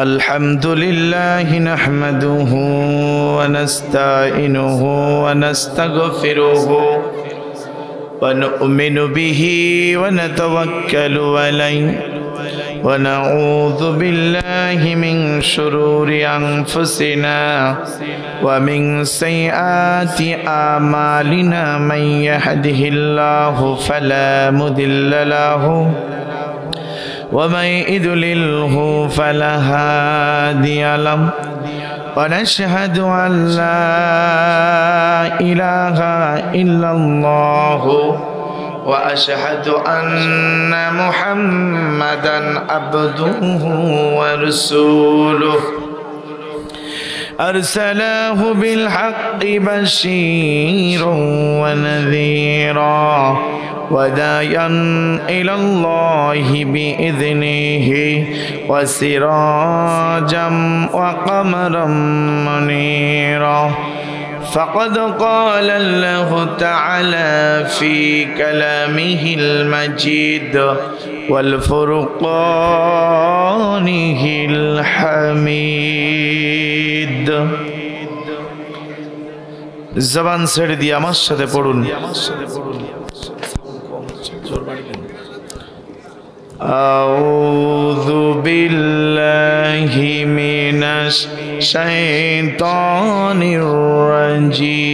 अल्हम्दुलिल्लाह नहमदुहु व नस्तईनुहु व नस्तगफिरुहु व नु'मिनु बिही व नतवक्कलु अलैहि व नऊज़ु बिल्लाहि मिन शुरूरि अनफुसिना व मिन सय्यिआति आमालिना मन यहदिहिल्लाहु फला मुदिल्ल लहु वमन युद्लिल्हु फला हादिय लहु वनशहदु अन ला इलाहा इल्लल्लाहु व अशहदु अन्न मुहम्मदन अब्दुहु व रसूलुहु अरसलहु बिलहक्कि बशीरन व नज़ीरा वदायन इलल्लाहि बिइज़्निहि व सिराजम व क़मरम मुनीरा फ़क़द क़ाल अल्लाहु तआला फ़ी कलामिहिल मजीद वल फ़ुरक़ानिहिल हमीद। ज़बान ছেড়ে দিয়ে আমার সাথে পড়ুন। আউযু বিল্লাহি মিনাশ শাইতানির রাজীম।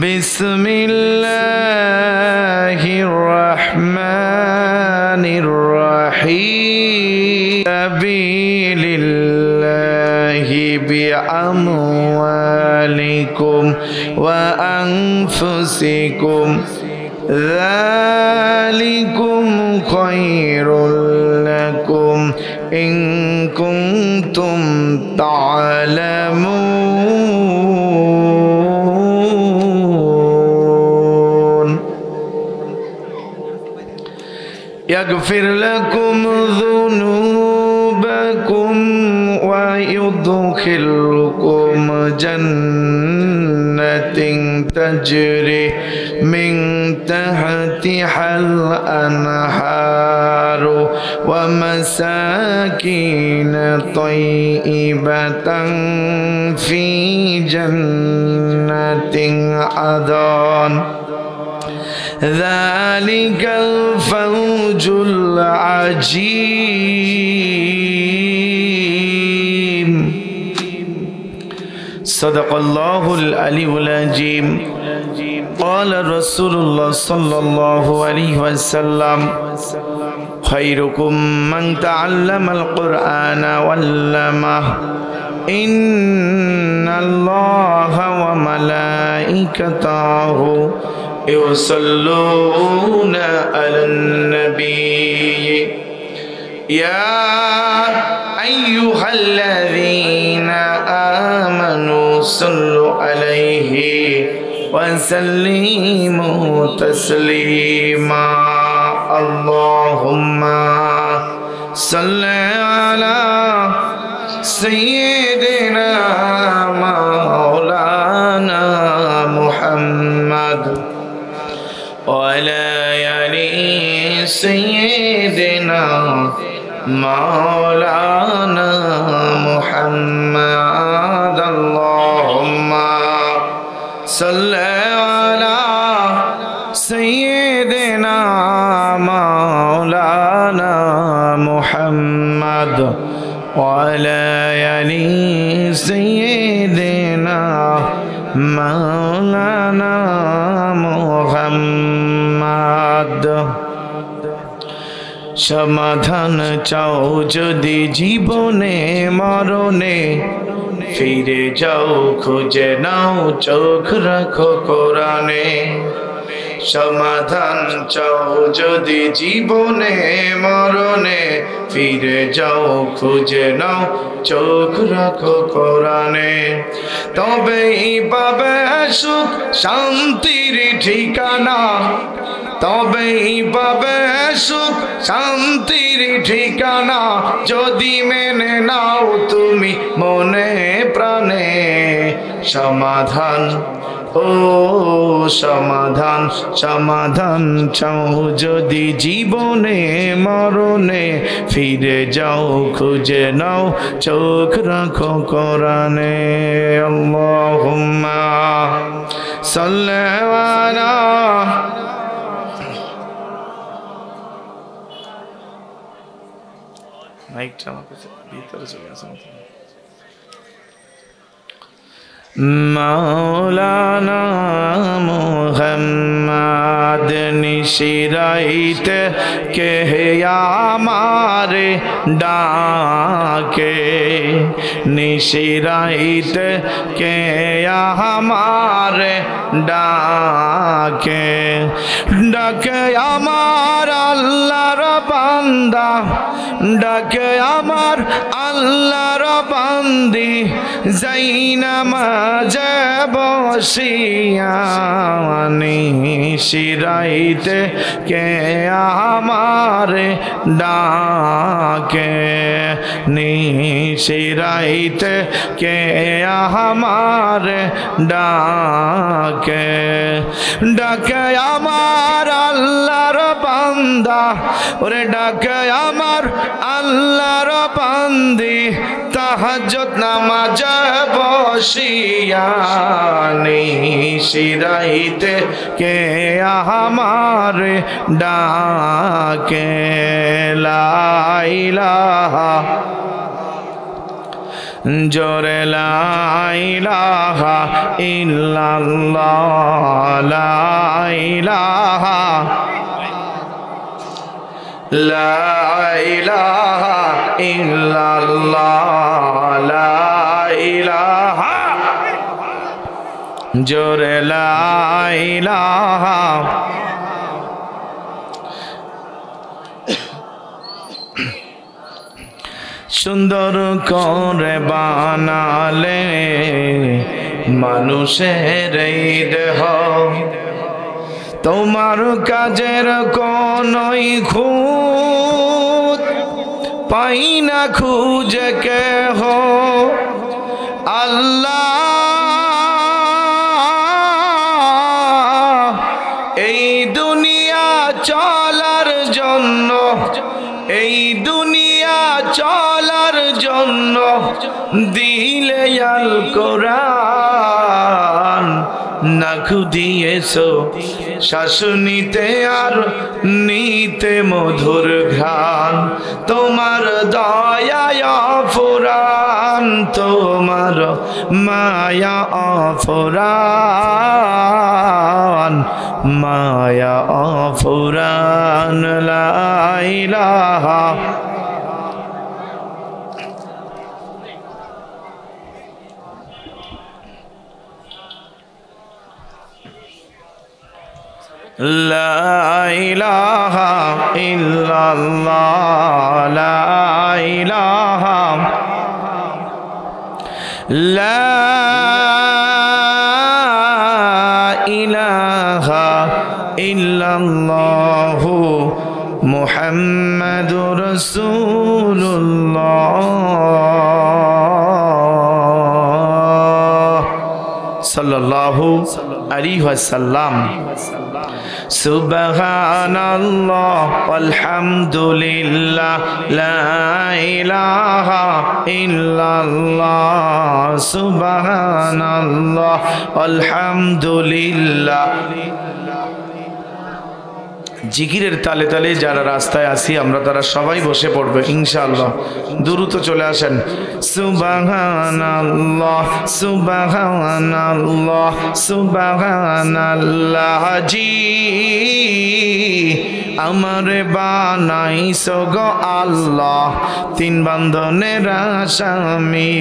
বিসমিল্লাহির রহমানির রহিম। সাবিলিল্লাহি বিআমওয়ালিকুম ওয়া আনফুসিকুম ذلكم خير لكم إن كنتم تعلمون يغفر لكم ذنوبكم ويدخلكم جنات تجري من تحتها الأنهار ومساكن طيبة في جنات عدن ذلك الفوز العظيم صدق الله العلي العظيم قال رسول الله صلى الله عليه وسلم خيركم من تعلم القرآن وعلمه إن الله وملائكته يصلون على النبي يا أيها الذين آمنوا صلوا عليه وسلموا تسليما اللهم صل على سيدنا مولانا محمد وعلى آل سيدنا مولانا محمد اللهم صل على سيدنا مولانا محمد وعلى آل سيدنا مولانا محمد সমাধান চাও যদি জীবনে মরণে ফিরে যাও খুঁজে নাও চোখ রাখো কোরআনে সমাধান চাও যদি জীবনে মরণে ফিরে যাও খুঁজে নাও চোখ রাখো কোরআনে তবেই পাবে সুখ শান্তির ঠিকানা তবেই পাবে সুখ শান্তির ঠিকানা যদি মেনে নাও তুমি মনে প্রাণে সমাধান ও সমাধান সমাধান চাও যদি জীবনে মরণে ফিরে যাও খুঁজে নাও চোখ রাখো কোরআনে আল্লাহুম্মা সাল্লি আলা মাইকটা আমার কাছে ভিতরে চলে আসে মাওলানা মুহাম্মদ নিশিরাইতে কে আমারে ডাকে নিশিরাইতে কে আমারে ডাকে ডাকে আমার আল্লাহর বান্দা ডাকে আমার আল্লাহর বান্দি জাইনামাজে বসিয়া নিশিরাইতে কে আমারে ডাকে নিশিরাইতে কে আমারে ডাকে ডাকে আমার আল্লাহর বান্দা ওরে ডাকে আমার আল্লাহর বান্দি তাহাজ্জুদ নামাজ বসিয়া নিশিরাইতে কে আমারে ডাকে লা ইলাহা জোরে লা ইলাহা ইল্লাল্লাহ লা ইলাহা লা ইলাহা ইল্লাল্লাহ লা ইলাহা জোরে লা ইলাহা সুন্দর করে বানালে মানুষের এই দেহ তোমার কাজের কোনই খুঁত পাই না খুঁজে কেহ আল্লাহ এই দুনিয়া চলার জন্য এই দুনিয়া চলার জন্য দিলে আল কোরআন নাখু দিয়েছো শাসনিতে আর নিতে মধুর ঘ্রাণ তোমার দয়ায় ফুরান তোমার মায়া ফুরান মায়া ফুরান লা ইলাহা লা ইলাহা ইল্লাল্লাহ লা ইলাহা লা ইলাহা ইল্লাল্লাহ মুহাম্মাদুর রাসূলুল্লাহ সাল্লাল্লাহু আলাইহি ওয়াসাল্লাম সুবহানাল্লাহ আলহামদুলিল্লাহ লা ইলাহা ইল্লাল্লাহ সুবহানাল্লাহ আলহামদুলিল্লাহ জিকিরের তালে তালে যারা রাস্তায় আসি আমরা তারা সবাই বসে পড়বে ইনশাআল্লাহ দ্রুত চলে আসেন সুবহানাল্লাহ সুবহানাল্লাহ সুবহানাল্লাহ জি আমারে বানাইছো গো আল্লাহ তিন বান্ধনের আসামি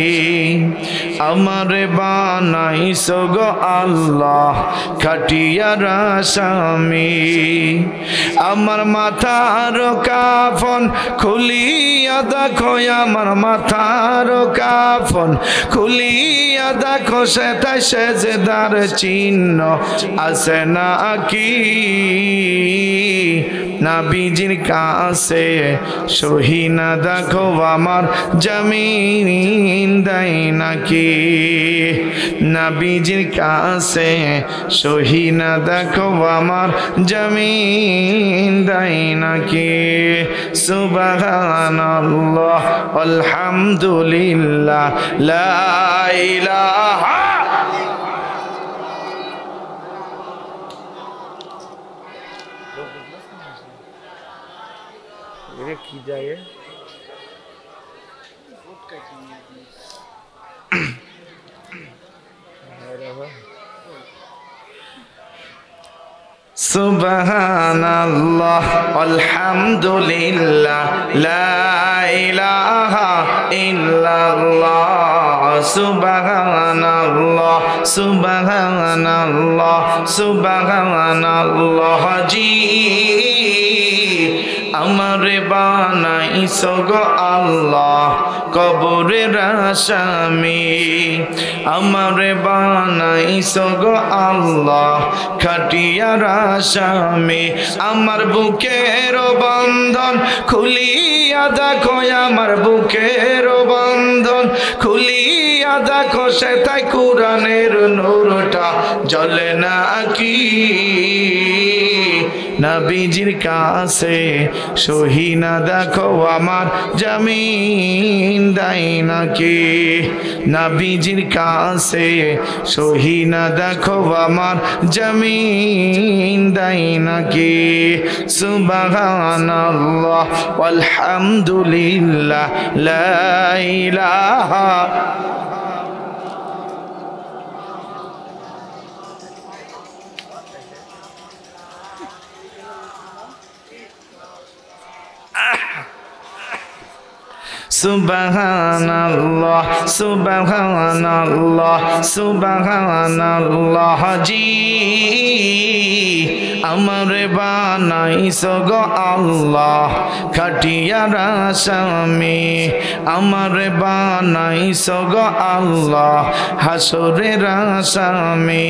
আমারে বানাইছো গো আল্লাহ খাটিয়ার আসামি আমার মাথার কাফন খুলিয়া দেখো আমার মাথার কাফন খুলিয়া দেখো সেটাই সেজদার চিহ্ন আছে না কি নবীজির কাছে সহি না দেখো আমার জমিন দেয় নাকি নবীজির কাছে সহি না দেখো আমার জমিন দেয় নাকি সুবহানাল্লাহ আলহামদুলিল্লাহ লা ইলাহা কি যায় সুবহানাল্লাহ আলহামদুলিল্লাহ লা ইলাহা ইল্লাল্লাহ সুবহানাল্লাহ সুবহানাল্লাহ সুবহানাল্লাহ জি আমারে বানাইছো গো আল্লাহ কবরের আসামি আমারে বানাইছো গো আল্লাহ খাটিয়ার আসামি আমার বুকের বন্ধন খুলিয়া দেখো আমার বুকের বন্ধন খুলিয়া দেখো সেটাই কোরআনের নূরটা জ্বলে নাকি নবীজির কাছে সহি না দেখো আমার জমিন দেয় নাকি নবীজির কাছে সহি না দেখো আমার জমিন দেয় নাকি সুবহানাল্লাহ আলহামদুলিল্লাহ লা ইলাহা সুবহানাল্লাহ সুবহানাল্লাহ সুবহানাল্লাহ জি আমারে বানাইছো গো আল্লাহ খাটিয়ার আসামি আমারে বানাইছো গো আল্লাহ হাসরের আসামি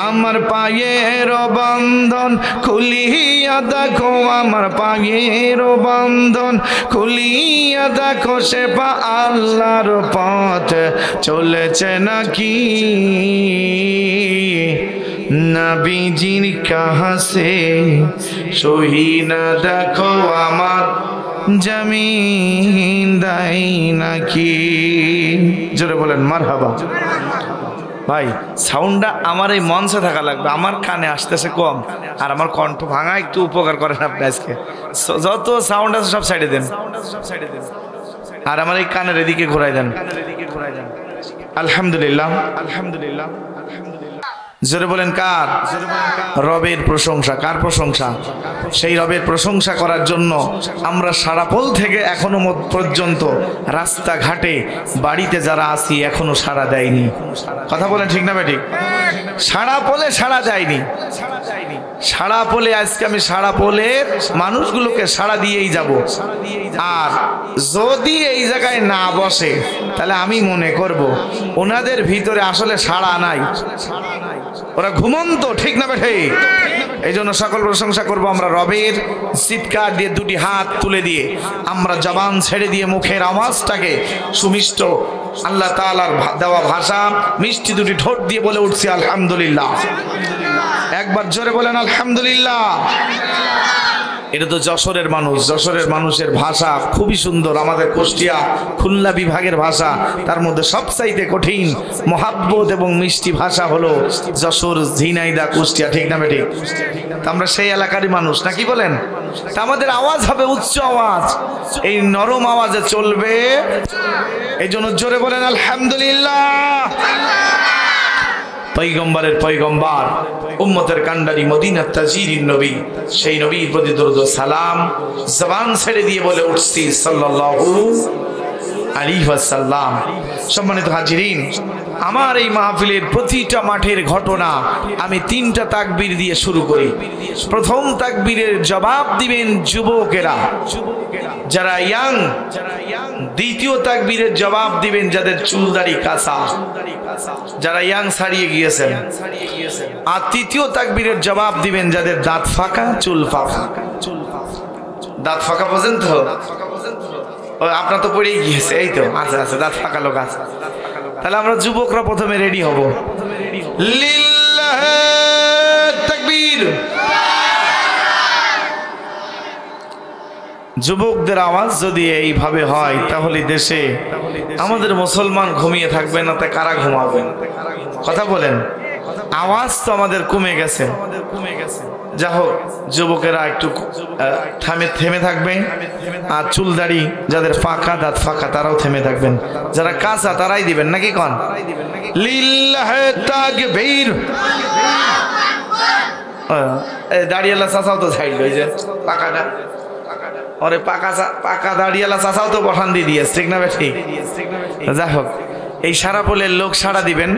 আমার পায়ের বন্ধন খুলিয়া দেখো আমার পায়ের বন্ধন খুলিয়া দেখো সে পা আল্লাহর পথ চলেছে নাকি নবীজির কাছে সহি না দেখো আমার জমিন দেয় নাকি জোরে বলেন মারহাবা ভাই সাউন্ডটা আমার এই মঞ্চে থাকা লাগবে আমার কানে আসতেছে কম আর আমার কণ্ঠ ভাঙা একটু উপকার করেন আপনি আজকে যত সাউন্ড আছে সব সাইডে দেন আর আমার এই কানের এদিকে ঘোরাই দেন আলহামদুলিল্লাহ আলহামদুলিল্লাহ জোরে বলেন কার রবের প্রশংসা কার প্রশংসা সেই রবের প্রশংসা করার জন্য আমরা সারাপোল থেকে এখনো পর্যন্ত রাস্তাঘাটে বাড়িতে যারা আছি এখনো সাড়া দেয়নি কথা বলেন ঠিক না বেঠিক সারাপোলে সাড়া দেয়নি সারাপোলে আজকে আমি সারাপোলের মানুষগুলোকে সাড়া দিয়েই যাব আর যদি এই জায়গায় না বসে তাহলে আমি মনে করব ওনাদের ভিতরে আসলে সাড়া নাই ওরা ঘুমন্ত ঠিক না বেঠে এই জন্য সকল প্রশংসা করব আমরা রবের চিৎকার দিয়ে দুটি হাত তুলে দিয়ে আমরা জবান ছেড়ে দিয়ে মুখের আওয়াজটাকে সুমিষ্ট আল্লাহ তাআলার দেওয়া ভাষা মিষ্টি দুটি ঠোঁট দিয়ে বলে উঠছি আলহামদুলিল্লাহ একবার জোরে বলেন আলহামদুলিল্লাহ এটা তো যশোরের মানুষ যশোরের মানুষের ভাষা খুবই সুন্দর আমাদের কুষ্টিয়া খুলনা বিভাগের ভাষা তার মধ্যে সবচাইতে কঠিন মহাব্বত এবং মিষ্টি ভাষা হলো যশোর ঝিনাইদহ কুষ্টিয়া ঠিক না বেঠিক আমরা সেই এলাকারই মানুষ নাকি বলেন তা আমাদের আওয়াজ হবে উচ্চ আওয়াজ এই নরম আওয়াজে চলবে এই জন্য জোরে বলেন আলহামদুলিল্লাহ পয়গম্বরের পয়গম্বর উম্মতের কান্ডারি মদিনার তাজিরিন নবী সেই নবীর প্রতি দরুদ ও সালাম জবান ছেড়ে দিয়ে বলে উঠছি সাল্লাল্লাহু আলাইহি ওয়াসাল্লাম। সম্মানিত হাজিরিন, আমার এই মাহফিলের প্রতিটা মাঠের ঘটনা আমি 3টা তাকবীর দিয়ে শুরু করি। প্রথম তাকবীরের জবাব দিবেন যুবকেরা, যারা ইয়াং। দ্বিতীয় তাকবীরের জবাব দিবেন যাদের চুল দাড়ি কাঁচা, যারা ইয়াং ছাড়িয়ে গিয়েছেন। আর তৃতীয় তাকবীরের জবাব দিবেন যাদের দাঁত ফাঁকা, চুল ফাঁকা। দাঁত ফাঁকা পর্যন্ত আপনার তো পড়েই গিয়েছে, এই তো আচ্ছা আচ্ছা, দাঁত ফাঁকা লোক আছে। তাহলে আমরা যুবকরা প্রথমে রেডি হব। লিল্লাহি তাকবীর। যুবকদের আওয়াজ যদি এইভাবে হয় তাহলে দেশে আমাদের মুসলমান ঘুমিয়ে থাকবে না, তা কারা ঘুমাবে? কথা বলেন। আওয়াজ তো আমাদের কমে গেছে। যা হোক, যুবকেরা একটু থেমে থাকবে। আর চুল দাড়ি যাদের ফাঁকা, দাঁত ফাঁকা, তারাও থেমে থাকবেন। যারা কাঁচা তারাই দিবেন নাকি কন? লিল্লাহি তাকবীর। দাড়িওয়ালা চাচাও তো ছাইল, ওই যে পাকাটা, ওরে পাকা দাড়িওয়ালা চাচাও তো বসান দিয়ে দিয়েছে, ঠিক না ঠিক? যাই হোক, এই সারাপোলের লোক সাড়া দিবেন।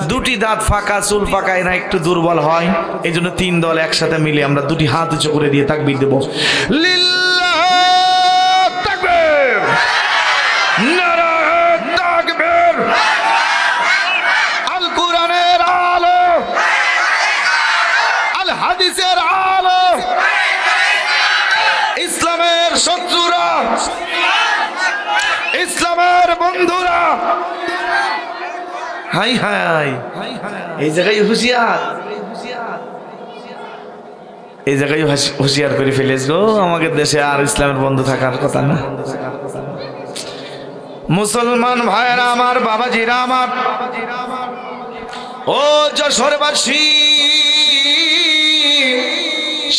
2টি দাঁত ফাঁকা, চুল ফাঁকা, এরা একটু দুর্বল হয়, এই জন্য 3 দল একসাথে মিলে আমরা 2টি হাত উঁচু করে দিয়ে তাকবীর দেব। লিল্লাহি তাকবীর, নারায়ে তাকবীর। আল কোরআনের আলো, আল হাদিসের আলো, ইসলামের শত্রুরা, ইসলামের বন্ধুরা, হাই হাই, এই জায়গায় হুঁশিয়ার, এই জায়গায় হুঁশিয়ার করে ফেলেছ গো। আমাদের দেশে আর ইসলামের বন্ধু থাকার কথা না। মুসলমান ভাইরা আমার, বাবাজিরা আমার, ও যশোরবাসী,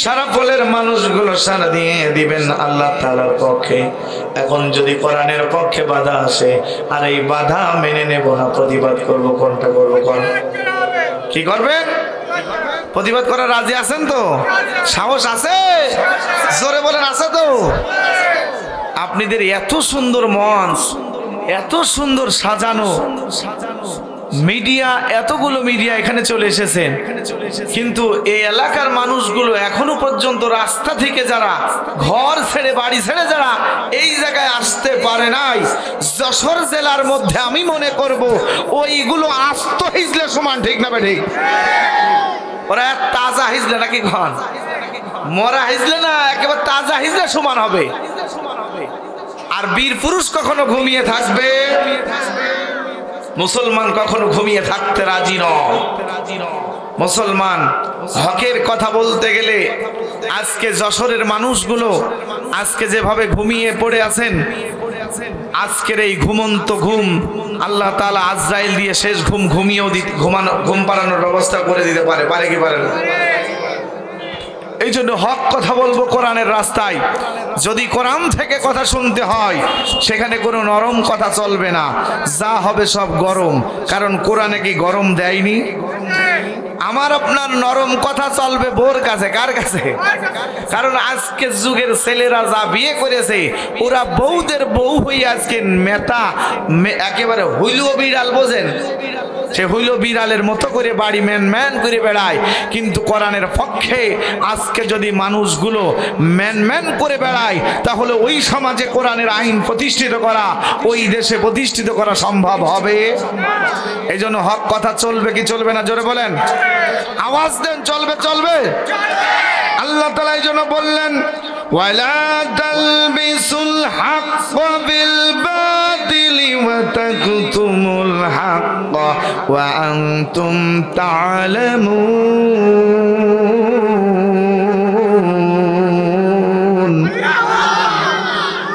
সারাফলের মানুষগুলো সারা দিয়ে দিবেন আল্লাহ তাআলার পক্ষে। এখন যদি কোরআনের পক্ষে বাধা আসে, আর এই বাধা মেনে নেব না, প্রতিবাদ করব। কোনটা করব? কোন কি করবেন? প্রতিবাদ করার রাজি আছেন তো? সাহস আছে? জোরে বলেন, আছে তো? আপনাদের এত সুন্দর মঞ্চ, এত সুন্দর সাজানো মিডিয়া, এতগুলো মিডিয়া এখানে চলে এসেছেন, কিন্তু এই এলাকার মানুষগুলো এখনো পর্যন্ত রাস্তা থেকে যারা, ঘর ছেড়ে, বাড়ি ছেড়ে যারা এই জায়গায় আসতে পারে নাই, যশোর জেলার মধ্যে আমি মনে করব ওইগুলো আস্ত হিজলে সমান, ঠিক না ঠিক? ওরা তাজা হিজলে নাকি ঘন মরা হিজলে না, একেবারে তাজা হিজলে সমান হবে। আর বীর পুরুষ কখনো ঘুমিয়ে থাকবে? মুসলমান কখনো ঘুমিয়ে থাকতে রাজি নয়। মুসলমান হকের কথা বলতে গেলে আজকে যশোরের মানুষগুলো আজকে যেভাবে ঘুমিয়ে পড়ে আছেন, আজকের এই ঘুমন্ত ঘুম আল্লাহ তাআলা আজরাইল দিয়ে শেষ ঘুম ঘুমিয়েও ঘুম পাড়ানোর ব্যবস্থা করে দিতে পারে। পারে কি পারে না? এই জন্য হক কথা বলবো কোরআনের রাস্তায়। যদি কোরআন থেকে কথা শুনতে হয়, সেখানে কোনো নরম কথা চলবে না, যা হবে সব গরম। কারণ কোরআনে কি গরম দেয়নি? আমার আপনার নরম কথা চলবে বোর কাছে। কার কাছে? কারণ আজকে যুগের ছেলেরা যা বিয়ে করেছে, ওরা বউদের বউ হয়ে আজকে মেতা, একেবারে হুইলো বিড়াল, বোঝেন? সে হইলো বিড়ালের মতো করে বাড়ি ম্যান ম্যান করে বেড়ায়। কিন্তু কোরআনের পক্ষে আজকে যদি মানুষগুলো ম্যান ম্যান করে বেড়ায়, তাহলে ওই সমাজে কোরআনের আইন প্রতিষ্ঠিত করা, ওই দেশে প্রতিষ্ঠিত করা সম্ভব হবে। এই জন্য হক কথা চলবে কি চলবে না? জোরে বলেন, আওয়াজ দেন। চলবে, চলবে। আল্লাহ তাআলা এই জন্য বললেন, ওয়ালা তালবিসুল হাক্কা বিল বাতিলি ওয়া তাকতুমুল হাক্কা ওয়া আনতুম তা'লামুন।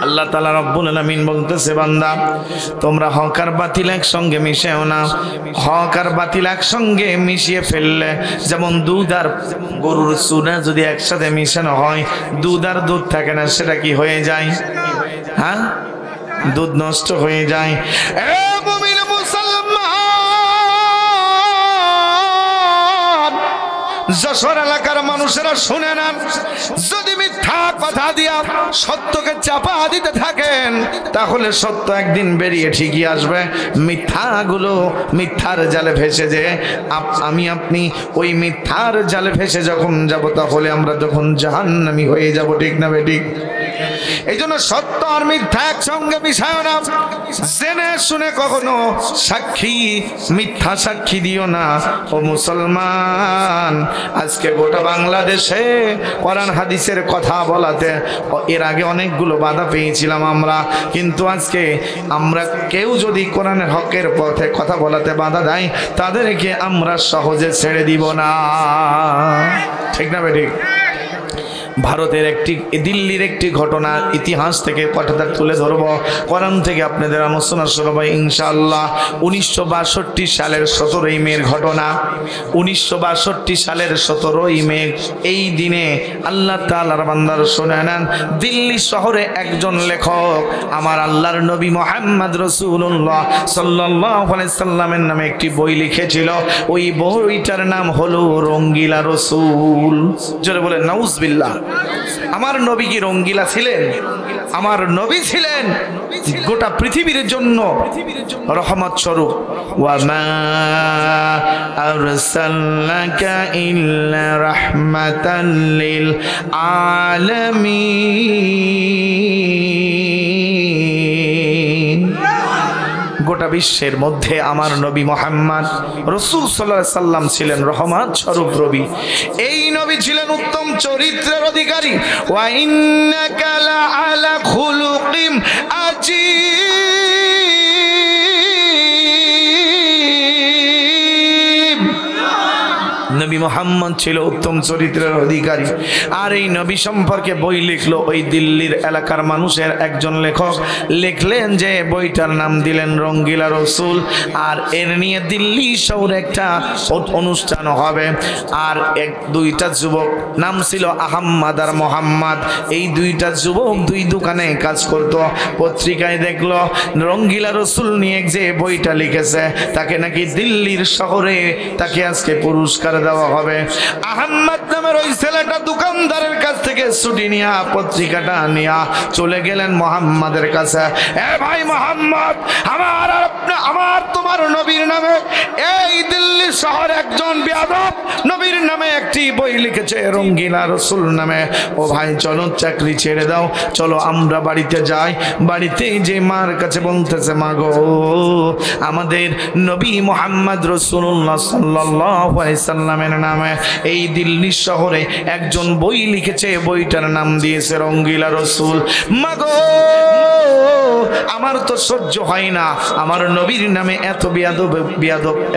আল্লাহ তাআলা রব্বুল আলামিন বলতেছে, বান্দা তোমরা হক আর বাতিল একসঙ্গে মিশাও না। হক আর বাতিল একসঙ্গে মিশিয়ে ফেললে, যেমন দুধ আর গরুর চুনা যদি একসাথে মিশানো হয়, দুধ আর দুধ থাকে না, সেটা কি হয়ে যায়? হ্যাঁ, দুধ নষ্ট হয়ে যায়। এ মুমিন মুসলমান, যশোর এলাকার মানুষেরা শুনে নেন, যদি মিথ্যা কথা দিয়া সত্যকে চাপা দিতে থাকেন তাহলে সত্য একদিন বেরিয়ে ঠিকই আসবে। মিথ্যাগুলো মিথ্যার জালে ভেসে যে আমি আপনি ওই মিথ্যার জালে ভেসে যখন যাব তাহলে আমরা তখন জাহান্নামী হয়ে যাব, ঠিক না বেঠিক? এই জন্য সত্য আর মিথ্যা একসঙ্গে মিশায় না। জেনে শুনে কখনো সাক্ষী মিথ্যা সাক্ষী দিও না। ও মুসলমান, আজকে গোটা বাংলাদেশে কোরআন হাদিসের কথা বলাতে এর আগে অনেকগুলো বাধা পেয়েছিলাম আমরা, কিন্তু আজকে আমরা কেউ যদি কোরআনের হকের পথে কথা বলাতে বাধা দেয় তাদেরকে আমরা সহজে ছেড়ে দিব না, ঠিক না বেঠিক? ভারতের দিল্লির একটি ঘটনা ইতিহাস থেকে কথাটা তুলে ধরব, কোরআন থেকে আপনাদের আলোচনা শুরু ইনশাআল্লাহ। 1962 সালের 17ই মের ঘটনা। 1962 সালের 17ই মে এই দিনে আল্লাহ তাআলার বান্দার শুনে নেন, দিল্লি শহরে একজন লেখক আমার আল্লাহর নবী মুহাম্মদ রাসূলুল্লাহ সাল্লাল্লাহু আলাইহি সাল্লামের নামে একটি বই লিখেছিল। ওই বইটার নাম হলো রঙ্গিলা রসুল। জোরে বলেন নাউজুবিল্লাহ। আমার নবী কি রঙ্গিলা ছিলেন? আমার নবী ছিলেন গোটা পৃথিবীর জন্য রহমত স্বরূপ। ওয়া মা আরসালনাকা ইল্লা রাহমাতাল লিল আলামিন। গোটা বিশ্বের মধ্যে আমার নবী মুহাম্মদ রাসূল সাল্লাল্লাহু আলাইহি সাল্লাম ছিলেন রহমত স্বরূপ নবী। এই নবী ছিলেন উত্তম চরিত্রের অধিকারী। ওয়া ইন্নাকা লাআলা খুলুকিম আযীম। নবী মুহাম্মদ ছিল উত্তম চরিত্রের অধিকারী। আর এই নবী সম্পর্কে বই লিখলো ওই দিল্লির এলাকার মানুষের একজন লেখক। লিখলেন যে বইটার নাম দিলেন রঙ্গিলা রসুল। আর এর নিয়ে দিল্লি শহরে একটা অনুষ্ঠান হবে। আর দুইটা যুবক, নাম ছিল আহম্মদ আর মোহাম্মদ। এই দুইটা যুবক দুই দোকানে কাজ করত। পত্রিকায় দেখলো রঙ্গিলা রসুল নিয়ে যে বইটা লিখেছে তাকে নাকি দিল্লির শহরে তাকে আজকে পুরস্কার দেওয়া হবে। আহম্মদ নামের ওই ছেলেটা দোকানদারের কাছ থেকে ছুটি নিয়ে পত্রিকাটা নিয়ে চলে গেলেন মোহাম্মদের কাছে। এ ভাই মোহাম্মদ, আমার তোমার নবীর নামে এই দিল্লি শহরে একজন বেয়াদব নবীর নামে একটি বই লিখেছে রঙ্গিলা রসুল নামে। ও ভাই চলো চাকরি ছেড়ে দাও, চলো আমরা বাড়িতে যাই। বাড়িতে যে মার কাছে বলতেছে, মা গো, আমাদের নবী মুহাম্মদ রাসূলুল্লাহ সাল্লাল্লাহু আলাইহি সাল্লামের নামে এই দিল্লি শহরে একজন বই লিখেছে, বইটার নাম দিয়েছে রঙ্গিলা রসুল। মা গো, আমার তো সহ্য হয় না, আমার নবীর নামে এত বিয়াদব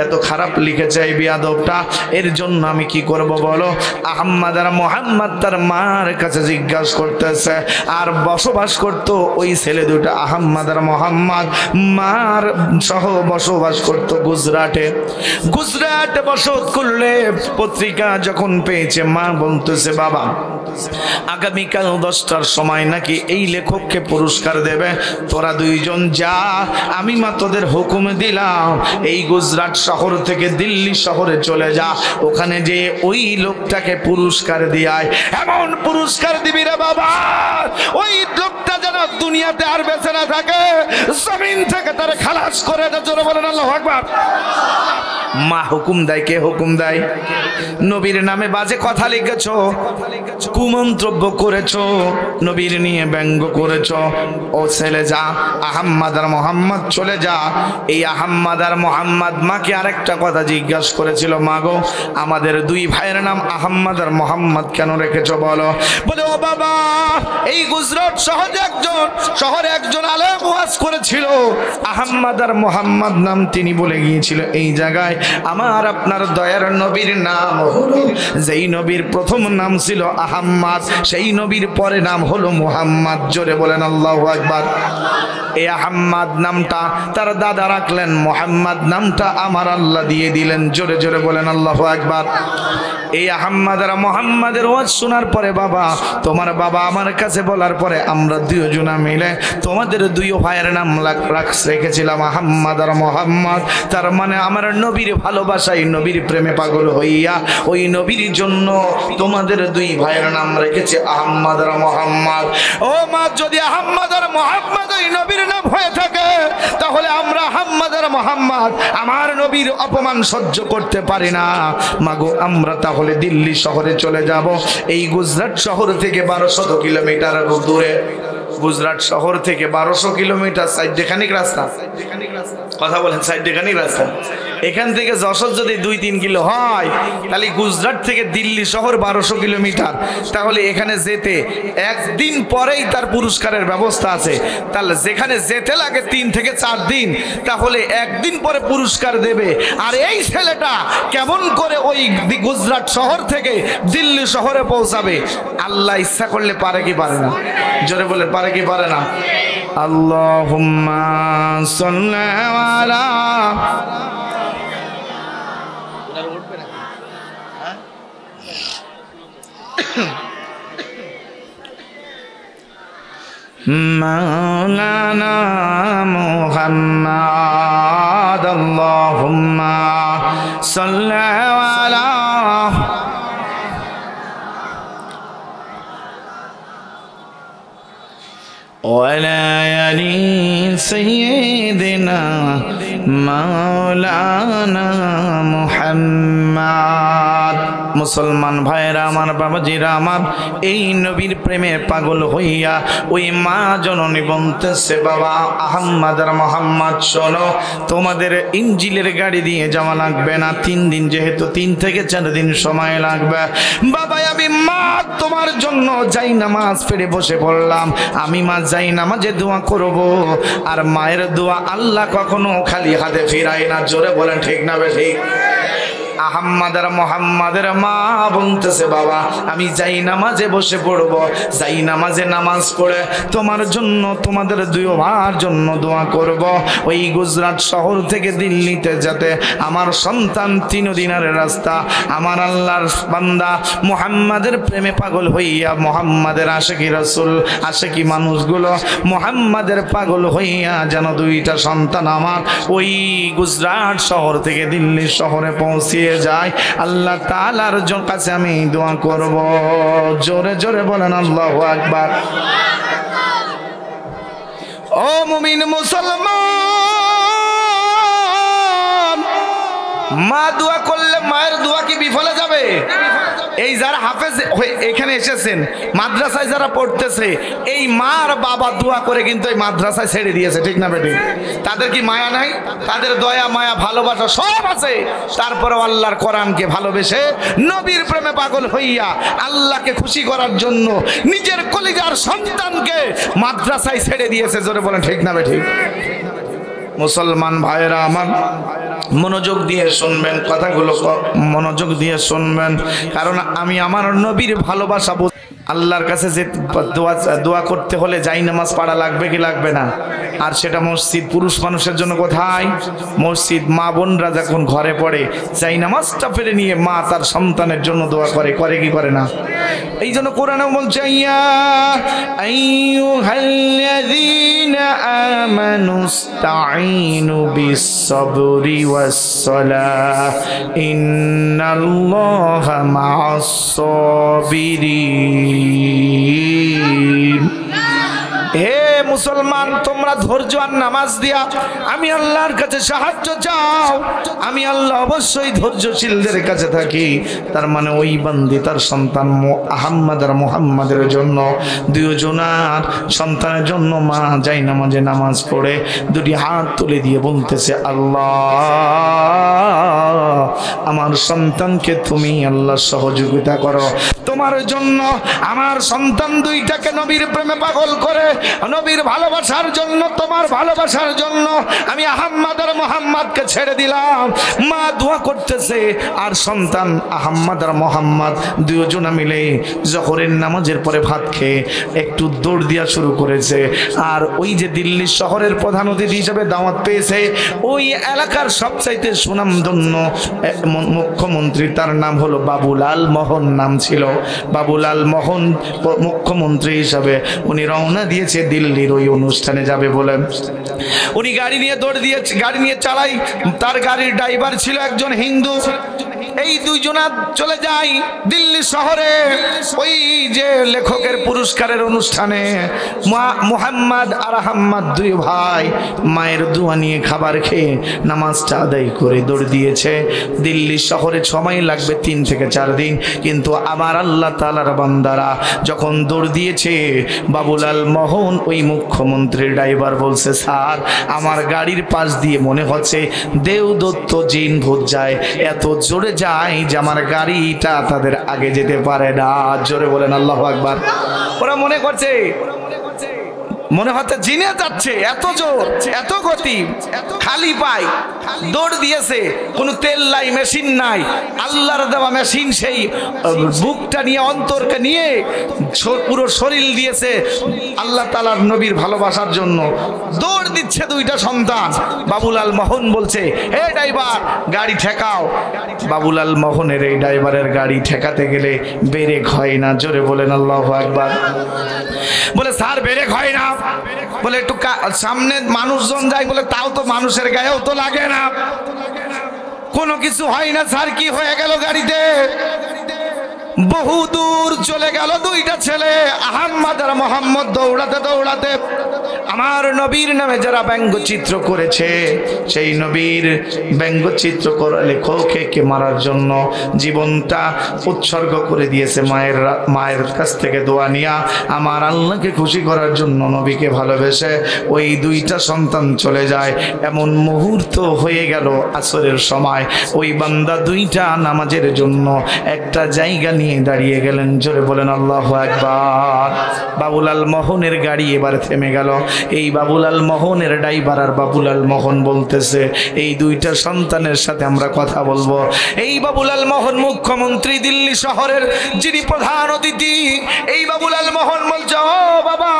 এত খারাপ লিখেছে এই বিয়াদবটা, এর জন্য আমি কি করব বলো? আহম্মদ আর মোহাম্মদ তার মার কাছে জিজ্ঞাসা করতেছে। আর বসবাস করত ওই ছেলে দুটা, আহম্মদ আর মোহাম্মদ, মার সহ বসবাস করত গুজরাটে। গুজরাটে বসত করলে পত্রিকা যখন পেয়েছে, মা বলতেছে, বাবা আগামীকাল 10টার সময় নাকি এই লেখককে পুরস্কার দেবে, তোরা দুইজন যা, আমি মা তোদের হুকুম দিলাম এই গুজরাট শহর থেকে দিল্লি শহরে চলে যা, ওখানে যে ওই লোকটাকে পুরস্কার দিয়ায়। এমন পুরস্কার দিবি রে বাবা, ওই লোকটা যেন দুনিয়াতে আর বেঁচে না থাকে, জমিন থেকে তার খালাস করে দে। জোরে বলেন আল্লাহু আকবার। মা হুকুম দেয়। কে হুকুম দেয়? নবীর নামে বাজে কথা লিখেছো, কুমন্তব্য করেছো, নবীর নিয়ে ব্যঙ্গ করেছো, ও ছেলে যা, আহম্মদ আর মোহাম্মদ চলে যা। এই আহম্মদ আর মোহাম্মদ মাকে আরেকটা কথা জিজ্ঞাসা করেছিল, মা গো, আমাদের দুই ভাইয়ের নাম আহম্মদ আর মোহাম্মদ কেন রেখেছো বলো? বলে, ও বাবা, এই গুজরাট শহরে একজন আলেম ওয়াজ করেছিল, আহম্মদ আর মোহাম্মদ নাম তিনি বলে গিয়েছিল এই জায়গায় আমার আপনার দয়ার নবীর নাম হলো, যেই নবীর প্রথম নাম ছিল আহম্মদ, সেই নবীর পরে নাম হলো মুহাম্মদ। জোরে বলেন আল্লাহু আকবার। এই আহম্মদ নামটা তার দাদা রাখলেন, মুহাম্মদ নামটা আমার আল্লাহ দিয়ে দিলেন। জোরে জোরে বলেন আল্লাহু আকবার। এই আহম্মদ আর মুহাম্মাদের ওয়াজ শোনার পরে, বাবা তোমার বাবা আমার কাছে বলার পরে আমরা দুইজনা মিলে তোমাদের দুই ভাইয়ের নাম রেখেছিলাম আহম্মদ আর মুহাম্মদ। তার মানে আমার নবীর নবীর ভালোবাসায় নবীর প্রেমে পাগল হইয়া ওই নবীর জন্য তোমাদের দুই ভাইয়ের নাম রেখেছে আহম্মদ আর মোহাম্মদ। ও মা, যদি আহম্মদ আর মোহাম্মদ ওই নবীর নাম হয়ে থাকে তাহলে আমরা আহম্মদ আর মোহাম্মদ আমার নবীর অপমান সহ্য করতে পারি না। মাগো, আমরা তাহলে দিল্লি শহরে চলে যাব। এই গুজরাট শহর থেকে 1200 কিলোমিটার দূরে, গুজরাট শহর থেকে 1200 কিলোমিটার, সাইডখানিক রাস্তা। কথা বলেন, সাইডখানিক রাস্তা। এখান থেকে যশোর যদি 2-3 কিলো হয় তাহলে গুজরাট থেকে দিল্লি শহর 1200 কিলোমিটার। তাহলে এখানে যেতে একদিন পরেই তার পুরস্কারের ব্যবস্থা আছে। তাহলে যেখানে যেতে লাগে 3 থেকে 4 দিন, তাহলে একদিন পরে পুরস্কার দেবে। আর এই ছেলেটা কেমন করে ওই গুজরাট শহর থেকে দিল্লি শহরে পৌঁছাবে? আল্লাহ ইচ্ছা করলে পারে কি পারে না? জোরে বলে, পারে কি পারে না? আল্লাহুম্মা সাল্লি আলা মাওলানা মুহাম্মদ। আল্লাহুম্মা সাল্লি আলা ওয়ালা আলি সাইয়্যিদিনা মাওলানা মুহাম্মদ। মুসলমান ভাইরা আমার, বাবাজিরা আমার, এই নবীর প্রেমে পাগল হইয়া ওই মা জননী বলতেছে, বাবা আহম্মদ আর মোহাম্মদ, শোনো, তোমাদের ইঞ্জিলের গাড়ি দিয়ে যাওয়া লাগবে না। 3 দিন, যেহেতু 3 থেকে 4 দিন সময় লাগবে। বাবা, আমি মা তোমার জন্য যাই নামাজ ফেরে বসে পড়লাম। আমি মা যাই নামাজে দোয়া করব, আর মায়ের দোয়া আল্লাহ কখনো খালি হাতে ফিরায় না। জোরে বলেন ঠিক না বেঠিক? আহম্মদ আর মোহাম্মদের মা বলতেছে, বাবা আমি যাই নামাজে বসে পড়ব, যাই নামাজে নামাজ পড়ে তোমার জন্য, তোমাদের দুই ভাইয়ের জন্য দোয়া করব। ওই গুজরাট শহর থেকে দিল্লিতে যেতে আমার সন্তান 3 দিনের রাস্তা। আমার আল্লাহর বান্দা মুহাম্মাদের প্রেমে পাগল হইয়া, মুহাম্মাদের আশিকি রাসূল, আশিকি মানুষগুলো মুহাম্মাদের পাগল হইয়া যেন 2টা সন্তান আমার ওই গুজরাট শহর থেকে দিল্লি শহরে পৌঁছিয়ে যায়। আল্লাহ তাআলার কাছে আমি দোয়া করব। জোরে জোরে বলেন আল্লাহু আকবার। ও মুমিন মুসলমান, মা দোয়া করলে মায়ের দোয়া কি বিফলে যাবে? এই যারা হাফেজ এখানে এসেছেন, মাদ্রাসায় যারা পড়তেছে, এই মা আর বাবা দোয়া করে কিন্তু এই মাদ্রাসায় ছেড়ে দিয়েছে, ঠিক না বেটি? তাদের কি মায়া নাই? তাদের দয়া মায়া ভালোবাসা সব আছে। তারপরে আল্লাহর কোরআনকে ভালোবেসে নবীর প্রেমে পাগল হইয়া আল্লাহকে খুশি করার জন্য নিজের কলিজার সন্তানকে মাদ্রাসায় ছেড়ে দিয়েছে। জোরে বলেন ঠিক না বেটি? মুসলমান ভাইরা আমার, মনোযোগ দিয়ে শুনবেন, কথাগুলো মনোযোগ দিয়ে শুনবেন, কারণ আমি আমার নবীর ভালোবাসা আল্লাহর কাছে যে দোয়া করতে হলে যাই নামাজ পড়া লাগবে কি লাগবে না? আর সেটা মসজিদ পুরুষ মানুষের জন্য কোথায়? মসজিদ। মা বোনরা যখন ঘরে পড়ে যাই নামাজটা ফেলে নিয়ে মা তার সন্তানের জন্য দোয়া করে, করে কি করে না? এই জন্য কোরআনে বলছে, ইয়া আইয়ুহাল্লাযীনা আমানুস্তাঈনু বিস-সাবরি ওয়াস-সালাহ ইন্নাল্লাহা মা'আস-সাবিরিন। হে মুসলমান, তোমরা ধৈর্য আর নামাজ দিয়া আমি আল্লাহর কাছে সাহায্য চাও। আমি আল্লাহ অবশ্যই ধৈর্যশীলদের কাছে থাকি। তার মানে ওই বান্দি তার সন্তান আহম্মদ আর মুহাম্মাদের জন্য, 2 জনার সন্তানের জন্য মা যাই নামাজে নামাজ পড়ে 2টি হাত তুলে দিয়ে বলতেছে, আল্লাহ আমার সন্তানকে তুমি আল্লাহ সহযোগিতা করো। তোমার জন্য আমার সন্তান 2টাকে নবীর প্রেমে পাগল করে, নবীর ভালোবাসার জন্য, তোমার ভালোবাসার জন্য আমি আহম্মদ আর মুহাম্মদকে ছেড়ে দিলাম। মা দোয়া করতেছে, আর সন্তান আহম্মদ আর মুহাম্মদ 2 জনা মিলে জোহরের নামাজের পরে ভাত খেয়ে একটু দৌড় দিয়া শুরু করেছে। আর ওই যে দিল্লি শহরের প্রধান অতিথি হিসেবে দাওয়াত পেয়েছে ওই এলাকার সবচাইতে সুনামধন্য মুখ্যমন্ত্রী, তার নাম হলো বাবুলাল মোহন নাম ছিল। বাবুলাল মোহন মুখ্যমন্ত্রী হিসাবে উনি রওনা দিয়েছে দিল্লির নবীর ওই অনুষ্ঠানে যাবে বলে উনি গাড়ি নিয়ে দৌড় দিয়ে গাড়ি নিয়ে চালাই। তার গাড়ির ড্রাইভার ছিল একজন হিন্দু। এই দুইজনা চলে যায় দিল্লি শহরে ওই যে লেখকের পুরস্কারের অনুষ্ঠানে। মুহাম্মদ আর আহম্মদ দুই ভাই মায়ের দোয়া নিয়ে খাবার খেয়ে নামাজটা আদায় করে দৌড় দিয়েছে। দিল্লি শহরে সময় লাগবে 3 থেকে 4 দিন, কিন্তু আমার আল্লাহ তাআলার বান্দারা যখন দৌড় দিয়েছে, বাবুলাল মোহন ওই মুখ্যমন্ত্রীর ড্রাইভার বলছে, স্যার আমার গাড়ির পাশ দিয়ে মনে হচ্ছে দেবদত্ত জিন ভূত যায়, এত জোরে যায় যে আমার গাড়িটা তাদের আগে যেতে পারে না। জোরে বলেন আল্লাহু আকবার। ওরা মনে করছে মনে হচ্ছে জিনে যাচ্ছে, এত জোর এত গতি, খালি পায় দৌড় দিয়েছে, কোনো তেল নাই মেশিন নাই, আল্লাহর দেওয়া মেশিন সেই বুকটা নিয়ে অন্তরকে নিয়ে পুরো শরীর দিয়েছে আল্লাহ তাআলার নবীর ভালোবাসার জন্য। দৌড় দিচ্ছে দুইটা সন্তান। বাবুলাল মোহন বলছে, হে ড্রাইভার গাড়ি ঠেকাও। বাবুলাল মোহনের এই ড্রাইভারের গাড়ি ঠেকাতে গেলে ব্রেক হয় না। জোরে বলেন আল্লাহু আকবার। বলে স্যার ব্রেক হয় না। বলে একটু সামনে মানুষজন যায়, বলে তাও তো মানুষের গায়েও তো লাগে না, কোনো কিছু হয় না স্যার। কি হয়ে গেল গাড়িতে? বহু দূর চলে গেল দুইটা ছেলে আহম্মদ আর মোহাম্মদ দৌড়াতে দৌড়াতে আমার নবীর নামে যারা ব্যঙ্গচিত্র করেছে, সেই নবীর ব্যঙ্গচিত্র করা লেখককে মারার জন্য জীবনটা উৎসর্গ করে দিয়েছে। মায়ের কাছ থেকে দোয়া নিয়া আমার আল্লাহকে খুশি করার জন্য নবীকে ভালোবেসে ওই দুইটা সন্তান চলে যায়। এমন মুহূর্ত হয়ে গেল আসরের সময়, ওই বান্দা দুইটা নামাজের জন্য একটা জায়গা নিয়ে দাঁড়িয়ে গেলেন। জোরে বলেন আল্লাহু আকবার। বাবুলাল মোহনের গাড়ি এবার থেমে গেল। এই বাবুলাল মোহনের ড্রাইভার আর বাবুলাল মোহন বলতেছে, এই দুইটা সন্তানের সাথে আমরা কথা বলবো। এই বাবুলাল মোহন মুখ্যমন্ত্রী দিল্লি শহরের যিনি প্রধান অতিথি, এই বাবুলাল মোহন বলছে, ও বাবা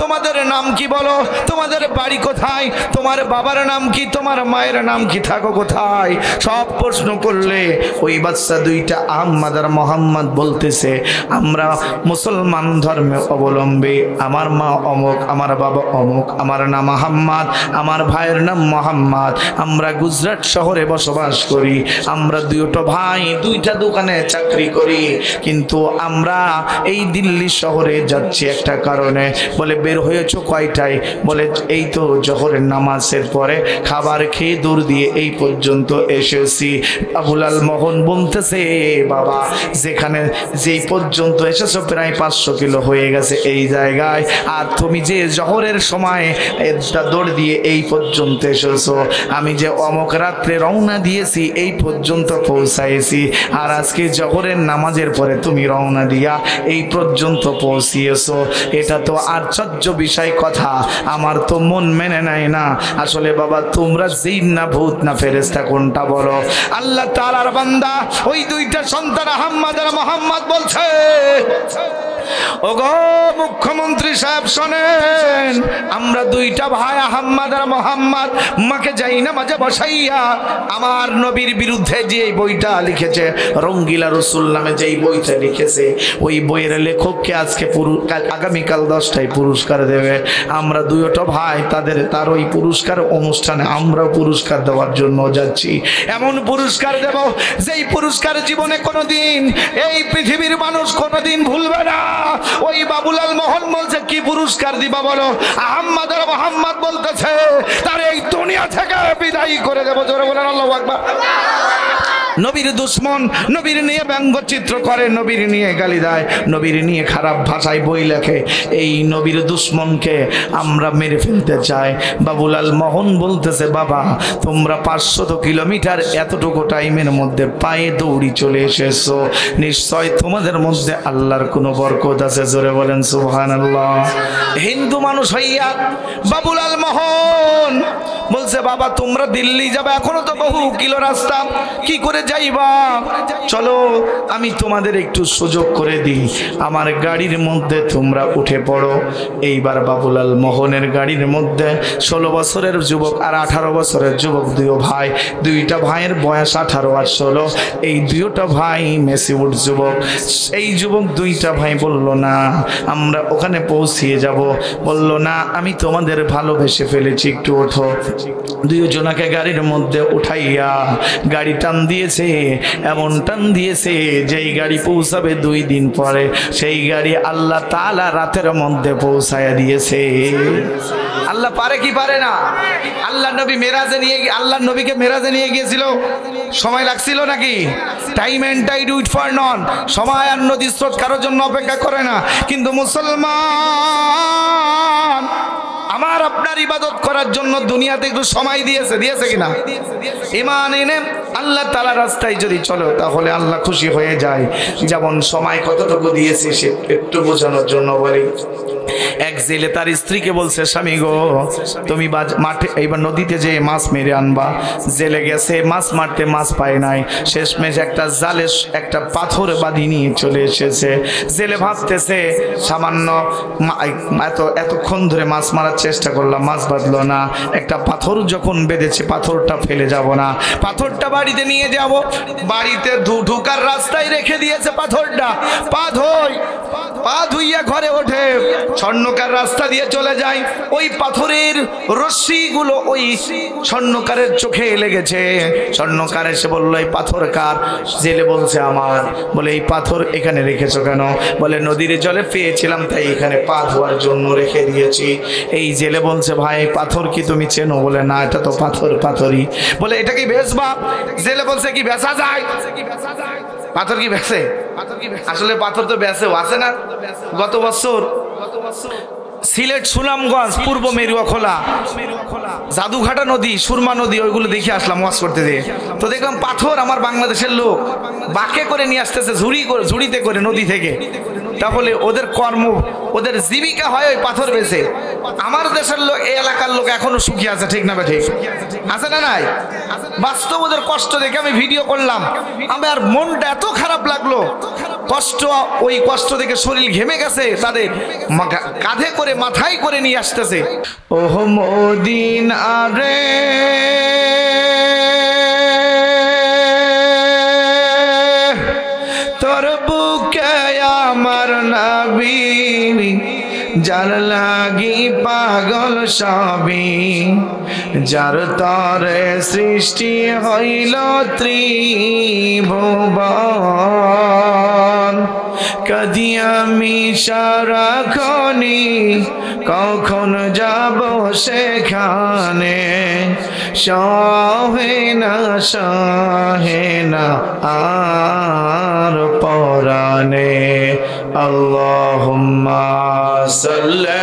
তোমাদের নাম কি বলো, তোমাদের বাড়ি কোথায়, তোমার বাবার নাম কি, তোমার মায়ের নাম কি, থাকো কোথায়? সব প্রশ্ন করলে ওই বাচ্চা দুইটা আহম্মদ আর মোহাম্মদ বলতেছে, আমরা মুসলমান ধর্মে অবলম্বী, আমার মা অমুক, আমার বাবা অমুক, আমার নাম আহম্মদ, আমার ভাইয়ের নাম মোহাম্মদ, আমরা গুজরাট শহরে বসবাস করি, আমরা দুটো ভাই দুইটা দোকানে চাকরি করি, কিন্তু আমরা এই দিল্লি শহরে যাচ্ছি একটা কারণে। বলে বের হয়েছো কয়টায়? বলে এই তো জোহরের নামাজের পরে খাবার খেয়ে দূর দিয়ে এই পর্যন্ত এসেছি। বাবুলাল মোহন বলতেছে, বাবা যেখানে যেই পর্যন্ত এসেছো প্রায় 500 কিলো হয়ে গেছে এই জায়গায়, আর তুমি যে জোহরের সময় দৌড় দিয়ে এই পর্যন্ত এসেছো, আমি যে অমুক রাত্রে রওনা দিয়েছি এই পর্যন্ত পৌঁছাইছি, আর আজকে জোহরের নামাজের পরে তুমি রওনা দিয়া এই পর্যন্ত পৌঁছিয়েছো। এটা তো আশ্চর্য বিষয় কথা, আমার তো মন মেনে নেয় না। আসলে বাবা তোমরা জিন না ভূত না ফেরেশতা কোনটা বলো? আল্লাহ তাআলার বান্দা ওই দুইটা সন্তান আহম্মদ আর মোহাম্মদ বলছে, ওগো মুখ্যমন্ত্রী সাহেব শোনেন, আমরা দুইটা ভাই আহম্মদ আর মোহাম্মদ মাকে যাই না মাঝে বসাইয়া আমার নবীর বিরুদ্ধে যে বইটা লিখেছে, রঙ্গিলা রসুল নামে যেই বইটা লিখেছে, ওই বইয়ের লেখককে আজকে আগামীকাল 10টায় পুরস্কার দেবে। আমরা দুইটা ভাই তার ওই পুরস্কার অনুষ্ঠানে আমরাও পুরস্কার দেওয়ার জন্য যাচ্ছি। এমন পুরস্কার দেব যেই পুরস্কার জীবনে কোনোদিন এই পৃথিবীর মানুষ কোনোদিন ভুলবে না। ওই বাবুলাল মোহন বলছে, কি পুরস্কার দিবা বলো? আহম্মদ আর মোহাম্মদ বলতেছে, তার এই দুনিয়া থেকে বিদায় করে দেবো। জোরে বলেন আল্লাহু আকবার। নবীর দুশ্মন নবীর নিয়ে ব্যঙ্গচিত্র করে, নবীর নিয়ে গালি দেয়, নবীর নিয়ে খারাপ ভাষায় বই লেখে, এই নবীর দুশ্মনকে আমরা মেরে ফেলতে চাই। বাবুলাল মোহন বলতেছে, বাবা তোমরা 500 কিলোমিটার এতটুকু টাইমের মধ্যে পায়ে দৌড়ি চলে এসেছো, নিশ্চয় তোমাদের মধ্যে আল্লাহর কোনো বরকত আছে। জোরে বলেন সুবহানাল্লাহ। হিন্দু মানুষ হইয়া বাবুলাল মোহন বলছে, বাবা তোমরা দিল্লি যাবে, এখনো তো বহু কিলো রাস্তা, কি করে যাইবা, চলো আমি তোমাদের একটু সুযোগ করে দিই, আমার গাড়ির মধ্যে তোমরা উঠে পড়ো। এইবার বাবুলাল মোহনের গাড়ির মধ্যে 16 বছরের যুবক আর 18 বছরের যুবক, দুইটা ভাইয়ের বয়স 18 আর 16। এই দুইটা ভাই মেসিউড যুবক। এই যুবক দুইটা ভাই বলল না আমরা ওখানে পৌঁছিয়ে যাব, বলল না আমি তোমাদের ভালোবেসে ফেলেছি, একটু ওঠো। দুইজনাকে গাড়ির মধ্যে উঠাইয়া গাড়ি টান দিয়েছে, এমন টান দিয়েছে যেই গাড়ি পৌঁছাবে 2 দিন পরে, সেই গাড়ি আল্লাহ তাআলা রাতের মধ্যে পৌঁছায়া দিয়েছে। আল্লাহ পারে কি পারে না? আল্লাহ নবী মেরাজে নিয়ে আল্লাহ নবীকে মেরাজে নিয়ে গিয়েছিল, সময় লাগছিল নাকি? Time and tide wait for none, সময় আর নদীর স্রোত কারোর জন্য অপেক্ষা করে না। কিন্তু মুসলমান আমার আপনার ইবাদত করার জন্য দুনিয়াতে একটু সময় দিয়েছে কিনা? ঈমান এনে আল্লাহ তাআলা রাস্তায় যদি চলো তাহলে আল্লাহ খুশি হয়ে যায়। যেমন সময় কতটুকু দিয়েছে সে একটু বোঝানোর জন্য বলি। এক জেলে তার স্ত্রীকে বলছে, স্বামী গো তুমি মাঠে এইবার নদীতে যে মাছ মেরে আনবা। জেলে গেছে মাছ মারতে, মাছ পায় নাই, শেষমেশ একটা জালে একটা পাথর বাঁধি নিয়ে চলে এসেছে। জেলে ভাবতেছে সামান্য এতক্ষণ ধরে মাছ মারার চেষ্টা করলাম, মাছ বাঁধলো না, একটা পাথর যখন বেঁধেছে পাথরটা ফেলে যাব না, পাথরটা বাড়িতে নিয়ে যাব। বাড়িতে ঢুকার রাস্তায় রেখে দিয়েছে পাথরটা। পা ধুইয়া ঘরে ওঠে, স্বর্ণকার রাস্তা দিয়ে চলে যায়। ওই পাথরের রশ্মিগুলো ওই স্বর্ণকারের চোখে লেগেছে। স্বর্ণকার এসে বলল এই পাথর কার? জেলে বলছে আমার। বলে এই পাথর এখানে রেখেছো কেন? বলে নদীর জলে পেয়েছিলাম তাই এখানে পা ধোয়ার জন্য রেখে দিয়েছি। এই জেলে বলছে ভাই পাথর কি তুমি চেনো? বলে না এটা তো পাথরই। বলে এটা কি বেচবা? জেলে বলছে কি বেচা যায়? পাথর কি বেচে? আসলে পাথর তো বেচেও আছে না। গত বছর সিলেট সুনামগঞ্জ পূর্ব মেরুয়া খোলা জাদুঘাটা নদী, সুরমা নদী, ওইগুলো দেখে আসলাম ওয়াজ করতে দিয়ে। তো দেখলাম পাথর আমার বাংলাদেশের লোক বাঁকে করে নিয়ে আসতেছে, ঝুড়িতে করে নদী থেকে। তাহলে ওদের কর্ম, ওদের জীবিকা হয় ওই পাথর বেচে। আমার দেশের লোক, এই এলাকার লোক এখনো সুখী আছে, ঠিক না ঠিক আছে না নাই? বাস্তব ওদের কষ্ট দেখে আমি ভিডিও করলাম, আমার মনটা এত খারাপ লাগলো। কষ্ট, ওই কষ্ট দেখে শরীর ঘেমে গেছে, তাদের কাঁধে করে মাথায় করে নিয়ে আসতেছে। ওহ মদিন আরে তোর বুকে আমার নবী, যার লাগি পাগল সবই, যার তরে সৃষ্টি হইল ত্রিভুবন। কদি আমি সারাক্ষণি কখন যাব সেখানে, সহে না আর পরানে। আল্লাহুম্মা সাল্লি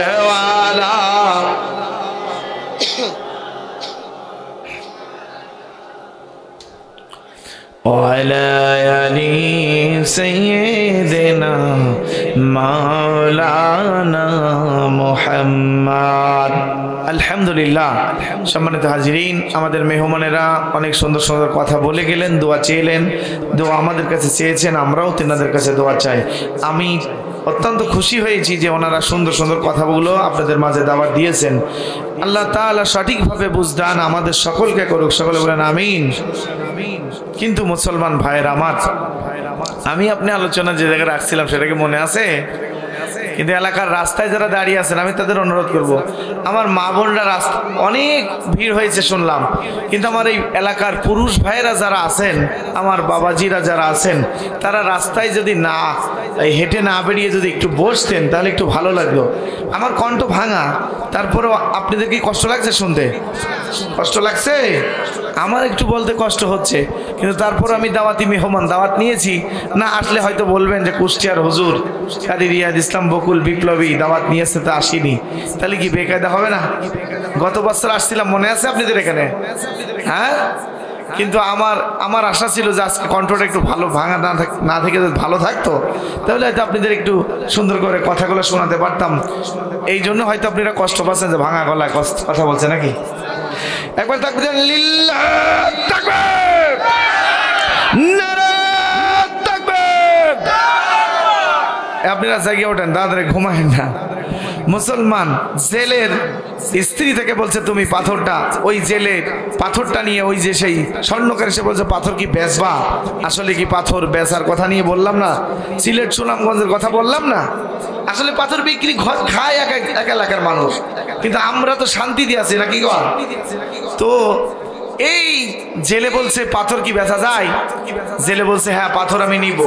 আলা وعلى آل سيدنا مولانا محمد। আলহামদুলিল্লাহ। সম্মানিত হাজিরিন, আমাদের মেহমানেরা অনেক সুন্দর সুন্দর কথা বলে গেলেন, দোয়া চেয়েলেন, দোয়া আমাদের কাছে চেয়েছেন, আমরাও তেনাদের কাছে দোয়া চাই। আমি অত্যন্ত খুশি হয়েছি যে ওনারা সুন্দর সুন্দর কথাগুলো আপনাদের মাঝে দাওয়াত দিয়েছেন। আল্লাহ তাআলা সঠিকভাবে বুঝদান আমাদের সকলকে করুক, সকলে বলেন আমিন। কিন্তু মুসলমান ভাইয়ের আমার, আমি আপনি আলোচনা যে জায়গায় রাখছিলাম সেটা কি মনে আছে? কিন্তু এলাকার রাস্তায় যারা দাঁড়িয়ে আছেন আমি তাদের অনুরোধ করব, আমার মা বোনরা রাস্তা অনেক ভিড় হয়েছে শুনলাম, কিন্তু আমার এই এলাকার পুরুষ ভাইয়েরা যারা আছেন, আমার বাবাজিরা যারা আছেন, তারা রাস্তায় যদি না হেঁটে না বেরিয়ে যদি একটু বসতেন তাহলে একটু ভালো লাগলো। আমার কণ্ঠ ভাঙা, তারপরেও আপনাদের কি কষ্ট লাগছে শুনতে? কষ্ট লাগছে? আমার একটু বলতে কষ্ট হচ্ছে, কিন্তু তারপর আমি দাওয়াতি মেহমান, দাওয়াত নিয়েছি, না আসলে হয়তো বলবেন যে কুষ্টিয়ার হুজুর কাদি রিয়াদ ইসলাম বকুল বিপ্লবী দাওয়াত নিয়েছে তা আসিনি, তাহলে কি বেকায়দা হবে না? গত বছর আসছিলাম, মনে আছে আপনাদের এখানে? হ্যাঁ, কিন্তু আমার আশা ছিল যে আজকে কণ্ঠটা একটু ভালো ভাঙা না থেকে ভালো থাকতো, তাহলে হয়তো আপনাদের একটু সুন্দর করে কথাগুলো শোনাতে পারতাম। এই জন্য হয়তো আপনারা কষ্ট পাচ্ছেন যে ভাঙা গলায় কথা বলছে নাকি। একবার তাকবীর, লিল্লাহ তাকবীর, নারায়ে তাকবীর। আপনারা জাগিয়ে ওঠেন, দাদারে ঘুমায়েন না। মুসলমান জেলের স্ত্রী থেকে বলছে তুমি পাথরটা, ওই জেলে পাথরটা নিয়ে ওই যে সেই স্বর্ণকার এসে বলছে পাথর কি বেচবা? আসলে কি পাথর বেচার কথা নিয়ে বললাম না, সিলেট সুনামগঞ্জের কথা বললাম না? আসলে পাথর বিক্রি খায় এক এলাকার মানুষ, কিন্তু আমরা তো শান্তি দিয়ে আছি নাকি গো? তো এই জেলে বলছে পাথর কি বেচা যায়? জেলে বলছে হ্যাঁ পাথর আমি নিব।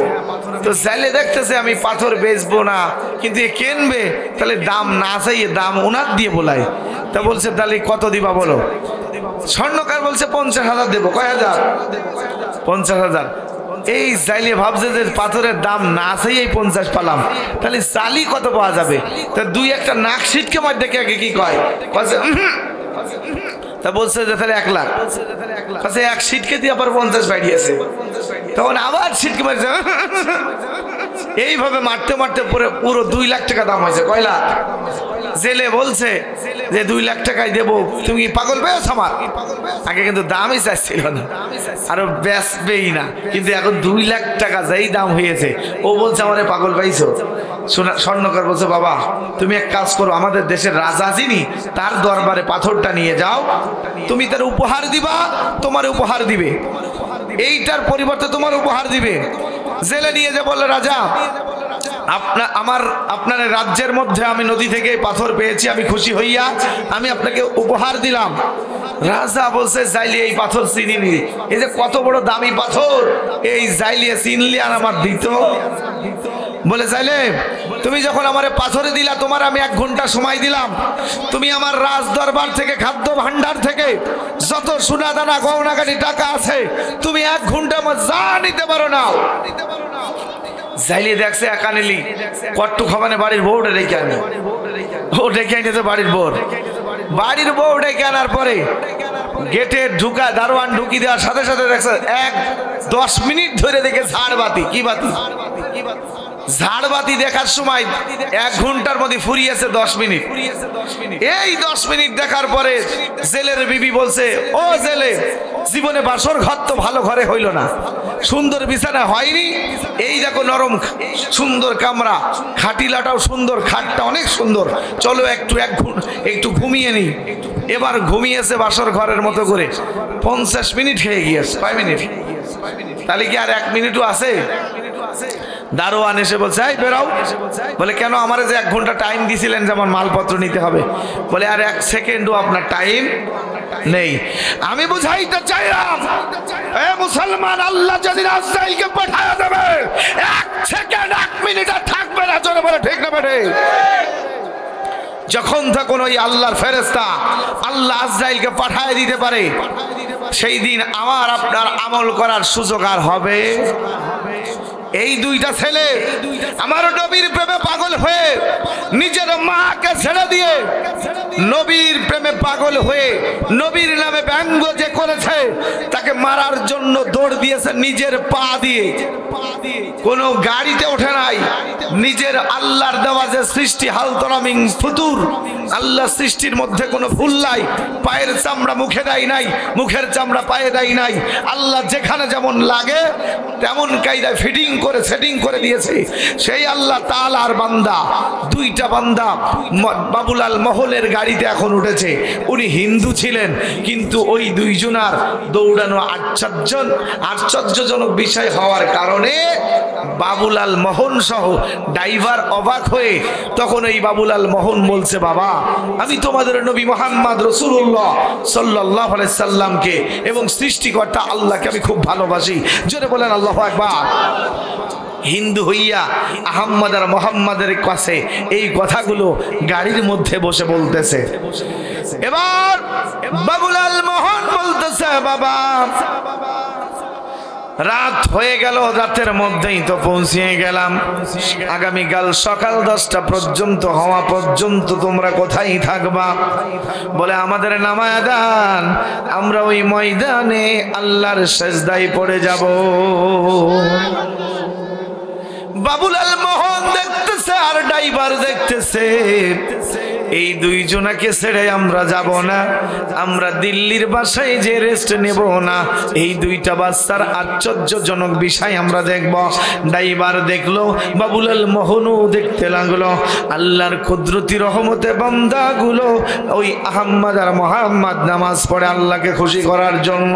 তো জেলে দেখতেছে আমি পাথর বেচবো না, কিন্তু এ কিনবে, তাহলে দাম না চাইয়ে দাম ওনার দিয়ে বলায়। তা বলছে তাহলে কত দিবা বলো? স্বর্ণকার বলছে 50,000 দেবো। কয় হাজার? 50,000। এই জাইলে ভাবছে যে পাথরের দাম না চাই এই 50 পালাম, তাহলে চালি কত পাওয়া যাবে? তা দুই একটা নাক সিটকে মধ্যে দেখে কি কয়, তা বলছে যে তাহলে 1 লাখ। আচ্ছা এক সিটকে দিয়ে আবার 50 বাড়িয়েছে, তখন আবার সিটকে মারছে। এইভাবে মারতে মারতে পুরো 2 লাখ টাকা দাম হয়েছে। কয় লাখ? জেলে বলছে যে 2 লাখ টাকায় দেবো, তুমি পাগল পেয়েছ আমার? আগে কিন্তু দামই চাইছিল না, আরো বেচবেই না, কিন্তু এখন 2 লাখ টাকা যেই দাম হয়েছে ও বলছে আমারে পাগল পাইছো। স্বর্ণকার বলছে বাবা তুমি এক কাজ করো, আমাদের দেশের রাজা যিনি তার দরবারে পাথরটা নিয়ে যাও, তুমি তার উপহার দিবা, তোমার উপহার দিবে, এইটার পরিবর্তে তোমার উপহার দিবে। জেলে নিয়ে যা বললে রাজা আপনার রাজ্যের মধ্যে আমি নদী থেকে পাথর পেয়েছি, আমি খুশি হইয়া আমি আপনাকে উপহার দিলাম। রাজা বলছে জাইলি এই পাথর চিনিনি, এই যে কত বড় দামি পাথর, এই জাইলিয়ে চিনলি আর আমার দিত। বলে চাইলে তুমি যখন আমার পাথরে দিলা, তোমার আমি 1 ঘন্টা সময় দিলাম, তুমি আমার রাজ দরবার থেকে খাদ্য ভান্ডার থেকে যত সোনা দানা গহনাগাটি টাকা আছে তুমি 1 ঘন্টা যা নিতে পারো না। যাইলে দেখছে একা নিলি কট্টু খাবানে বাড়ির বউটা রেখে আনি, ও ডেকে আনিতে বাড়ির বউ ডেকে আনার পরে গেটে ঢুকা দারোয়ান ঢুকি দেওয়ার সাথে সাথে দেখছে 10 মিনিট ধরে দেখে ঝাড়বাতি। কি বাতি? ঝাড়বাতি দেখার সময় 1 ঘন্টার মধ্যে ফুরিয়েছে 10 মিনিট। এই 10 মিনিট দেখার পরে জেলের বিবি বলছে ও জেলে, জীবনে বাসর ঘর তো ভালো ঘরে হইল না, সুন্দর বিছানা হয়নি, এই দেখো নরম সুন্দর কামরা, খাটিলাটাও সুন্দর, খাটটা অনেক সুন্দর, চলো একটু ঘুমিয়ে নি। এবার ঘুমিয়েছে বাসর ঘরের মতো করে, 50 মিনিট হয়ে গিয়েছে। কয় মিনিট? তাহলে কি আর 1 মিনিটও আছে? দারোয়ান এসে বলছে এই বেরাও। বলে কেন? আমার যে 1 ঘন্টা টাইম দিয়েছিলেন যে আমার মালপত্র নিতে হবে। বলে আর 1 সেকেন্ডও আপনার টাইম নেই। আমি বুঝাইতে চাইলাম এ মুসলমান, আল্লাহ যদি আজরাইলকে পাঠায় দেবে 1 সেকেন্ড 1 মিনিট আর থাকবে না। জোরে বলে ঠিক না বেঠে? যখন তখন ওই আল্লাহর ফেরেশতা আল্লাহ আজরাইলকে পাঠায় দিতে পারে, সেই দিন আমার আপনার আমল করার সুযোগ আর হবে? এই 2টা ছেলে আমার নবীর প্রেমে পাগল হয়ে নিজের মাকে ছেড়ে দিয়ে নবীর প্রেমে পাগল হয়ে নবীর নামে ব্যঙ্গ যে করেছে তাকে মারার জন্য দৌড় দিয়েছে নিজের পা দিয়ে। কোনো গাড়িতে ওঠে নাই, নিজের আল্লাহর দেওয়া যে সৃষ্টি হালতরামিং ফুতুর, আল্লাহ সৃষ্টির মধ্যে কোনো ভুল নাই, পায়ের চামড়া মুখে দেয় নাই, মুখের চামড়া পায়ে দেয় নাই, আল্লাহ যেখানে যেমন লাগে তেমন কায়দায় ফিটিং করে সেটিং করে দিয়েছে। সেই আল্লাহ তাআলার বান্দা 2টা বান্দা বাবুলাল মহলের গাড়িতে এখন উঠেছে। উনি হিন্দু ছিলেন, কিন্তু ওই 2 জনার দৌড়ানো আশ্চর্যজনক বিষয় হওয়ার কারণে বাবুলাল মোহন সহ ড্রাইভার অবাক হয়ে তখন এই বাবুলাল মোহন বলছে বাবা আমি তোমাদের নবী মুহাম্মদ রাসূলুল্লাহ সাল্লাল্লাহু আলাইহি সাল্লামকে এবং সৃষ্টিকর্তা আল্লাহকে আমি খুব ভালোবাসি। জোরে বলেন আল্লাহু আকবার। হিন্দু হইয়া আহম্মদ আর মোহাম্মদের কাছে এই কথাগুলো গাড়ির মধ্যে বসে বলতেছে। এবার বাবুলাল মোহন বলতেছে বাবা রাত হয়ে গেল, রাতের মধ্যেই তো পৌঁছিয়ে গেলাম, আগামীকাল সকাল 10টা পর্যন্ত হওয়া পর্যন্ত তোমরা কোথায় থাকবা? বলে আমাদের নামায়ে দেন, আমরা ওই ময়দানে আল্লাহর সিজদায় পড়ে যাব। বাবুলাল মোহন দেখতেছে আর ড্রাইভার দেখতেছে এই দুইজনাকে ছেড়ে আমরা যাব না, আমরা দিল্লির বাসায় যে রেস্ট নেব না। এই দুইটা বাচ্চার আশ্চর্যজনক বিষয় আমরা দেখব। ড্রাইভার দেখলো, বাবুলাল মোহনও দেখতে লাগলো। আল্লাহর কুদরতি রহমতে বান্দাগুলো ওই আহম্মদ আর মোহাম্মদ নামাজ পড়ে আল্লাহকে খুশি করার জন্য,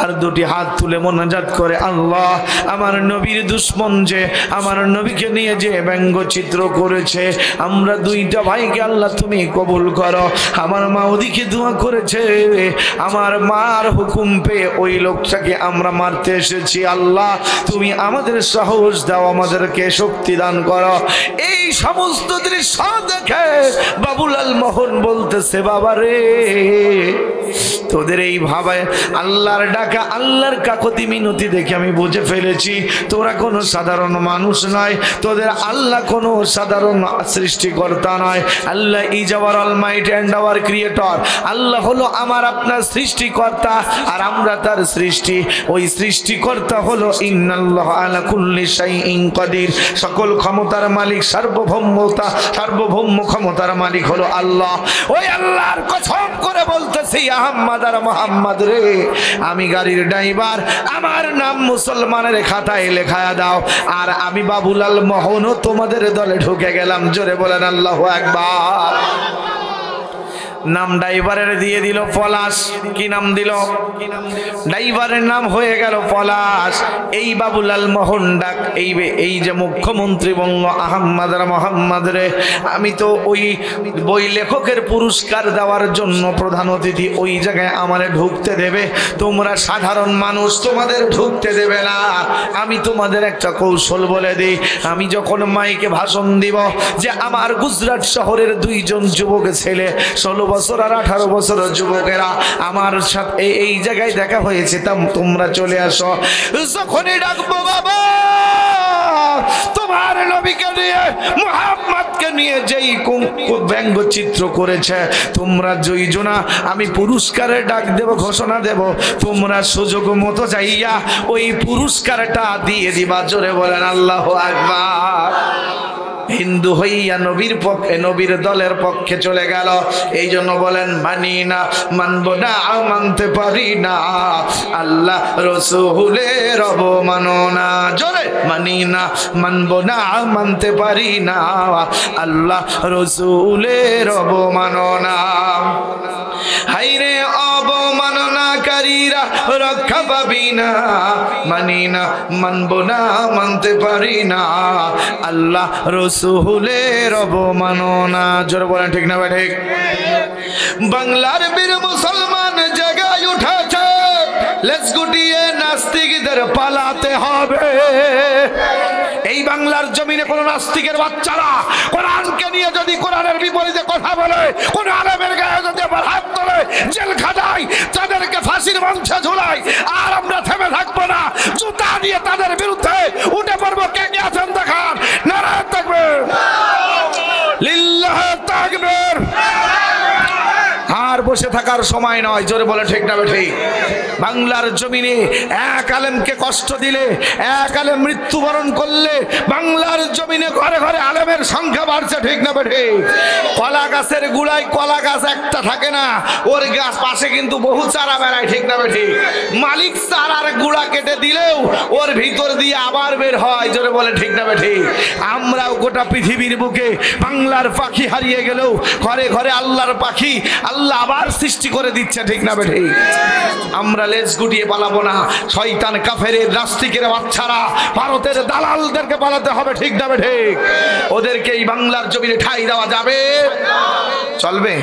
আর দুটি হাত তুলে মোনাজাত করে, আল্লাহ আমার নবীর দুশ্মন যে আমার নবীকে নিয়ে যে ব্যঙ্গচিত্র করেছে, আমরা দুইটা ভাইকে আল্লাহ তুমি কবুল করো। আমার মা ওদিকে দোয়া করেছে, আমার মার হুকুম পেয়ে ওই লোকটাকে আমরা মারতে এসেছি, আল্লাহ তুমি আমাদের সাহস দাও, আমাদেরকে শক্তি দান করো। এই সমস্ত দৃশ্য দেখে বাবুলাল মোহন বলতেছে, বাবা রে, তোদের এই ভাবে আল্লাহর ডাকা, আল্লাহর কাকতি মিনতি দেখে আমি বুঝে ফেলেছি তোরা কোনো সাধারণ মানুষ নয়, তোদের আল্লাহ কোনো সাধারণ সৃষ্টিকর্তা নয়। Allah is our almighty and our creator. আল্লাহ হলো আমার আপনার সৃষ্টিকর্তা, আর আমরা তার সৃষ্টি। ওই সৃষ্টিকর্তা হলো ইন্নাল্লাহ আলা কুল্লি শাইইন কাদির, সকল ক্ষমতার মালিক, সার্বভৌম ক্ষমতার মালিক হলো আল্লাহ। ওই আল্লাহর কসম করে বলতেছি, আহম্মদ আর মোহাম্মদ রে, আমি গাড়ির ড্রাইভার, আমার নাম মুসলমানের খাতায় লেখা দাও, আর আমি বাবুলাল মোহনও তোমাদের দলে ঢুকে গেলাম। জোরে বলেন আল্লাহু আকবার। নাম ড্রাইভারের দিয়ে দিল পলাশ। কি নাম দিল? ড্রাইভারের নাম হয়ে গেল পলাশ। এই বাবুলাল মোহন ডাক, এই যে মুখ্যমন্ত্রী বলল, আহম্মদ আর মোহাম্মদ রে, আমি তো ওই বই লেখকের পুরস্কার দেওয়ার জন্য প্রধান অতিথি, ওই জায়গায় আমারে ঢুকতে দেবে, তোমরা সাধারণ মানুষ, তোমাদের ঢুকতে দেবে না। আমি তোমাদের একটা কৌশল বলে দিই, আমি যখন মাইকে ভাষণ দিব যে আমার গুজরাট শহরের দুইজন যুবক ছেলে, 16 বছর আর 18 বছরের যুবকেরা আমার সাথে এই জায়গায় দেখা হয়েছে, তোমরা চলে আসো। যখনই ডাকবো, বাবা তোমার নবীকে নিয়ে, মুহাম্মদকে নিয়ে যেই ব্যঙ্গচিত্র করেছে, তোমরা দুইজনা আমি পুরস্কারের ডাক দেব, ঘোষণা দেব, তোমরা সুযোগ মতো যাইয়া ওই পুরস্কারটা দিয়ে দিবা। জোরে বলেন আল্লাহু আকবার। হিন্দু হইয়া নবীর পক্ষে, নবীর দলের পক্ষে চলে গেল। এই জন্য বলেন, মানি না, মানব না, মানতে পারি না, আল্লাহ রসুলের অবমাননা। জোরে, মানি না, মানব না, মানতে পারি না, আল্লাহ রসুলের অবমাননা। হাইরে অবমাননাকারীরা রক্ষা পাবি না, মানি না, মানব না, মানতে পারি না, আল্লাহ রসুলের অবমাননা। জোরে বলেন ঠিক না ঠিক? বাংলার বীর মুসলমান জায়গায় উঠেছে, লেজ গুটিয়ে নাস্তিকদের পালাতে হবে। এই বাংলার জমিনে কোন নাস্তিকের বাচ্চারা কোরআনকে নিয়ে যদি কোরআনের বিপরীতে কথা বলে, কোন আলেমের গায়ে যদি আবার হাত তোলে, জেল খাটায়, তাদেরকে ফাঁসির মঞ্চে ঝুলায়, আর আমরা থেমে থাকবো না, জুতা দিয়ে তাদের বিরুদ্ধে উঠে পড়বো। কে কে আছেন দেখান? নারায়ে তাকবীর, লিল্লাহি তাকবীর। আর বসে থাকার সময় নয়। জোরে বলে ঠিক না ঠিক? বাংলার জমিনে এক আলেমকে কষ্ট দিলে, এক আলেম মৃত্যুবরণ করলে, বাংলার জমিনে ঘরে ঘরে আলেমের সংখ্যা বাড়ছে, ঠিক না ঠিক? কলা গাছের গুড়ায় কলা গাছ একটা থাকে না, ওর গাছ পাশে কিন্তু বহু চারা বেড়ায়, ঠিক না ঠিক? মালিক চারার গুড়া কেটে দিলেও ওর ভিতর দিয়ে আবার বের হয়। জোরে বলে ঠিক না ঠিক? আমরাও গোটা পৃথিবীর বুকে বাংলার পাখি হারিয়ে গেলেও ঘরে ঘরে আল্লাহর পাখি আল্লাহ আবার সৃষ্টি করে দিচ্ছে, ঠিক না ঠিক? আমরা লেজ গুটিয়ে পালাবো না। শয়তান কাফেরের নাস্তিকের বাচ্চারা, ভারতের দালালদেরকে পালাতে হবে, ঠিক না ঠিক? ওদেরকে এই বাংলার জমিনে ঠাঁই দেওয়া যাবে? চলবে?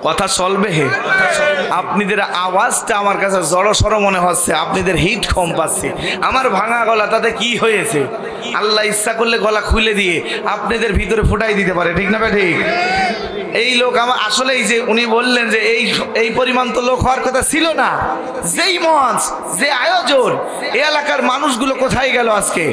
কথা চলবে? আপনাদের আওয়াজটা আমার কাছে জড়সড় মনে হচ্ছে, আপনাদের হিট কম পাচ্ছে। আমার ভাঙা গলা, তাতে কি হয়েছে? আল্লাহ ইচ্ছা করলে গলা খুলে দিয়ে আপনাদের ভিতরে ফুটাই দিতে পারে, ঠিক না ঠিক? এই লোক আমার আসলেই যে উনি বললেন যে এই পরিমাণ তো লোক হওয়ার কথা ছিল না। যেই মঞ্চ, যে আয়োজন, এই এলাকার মানুষগুলো কোথায় গেল আজকে?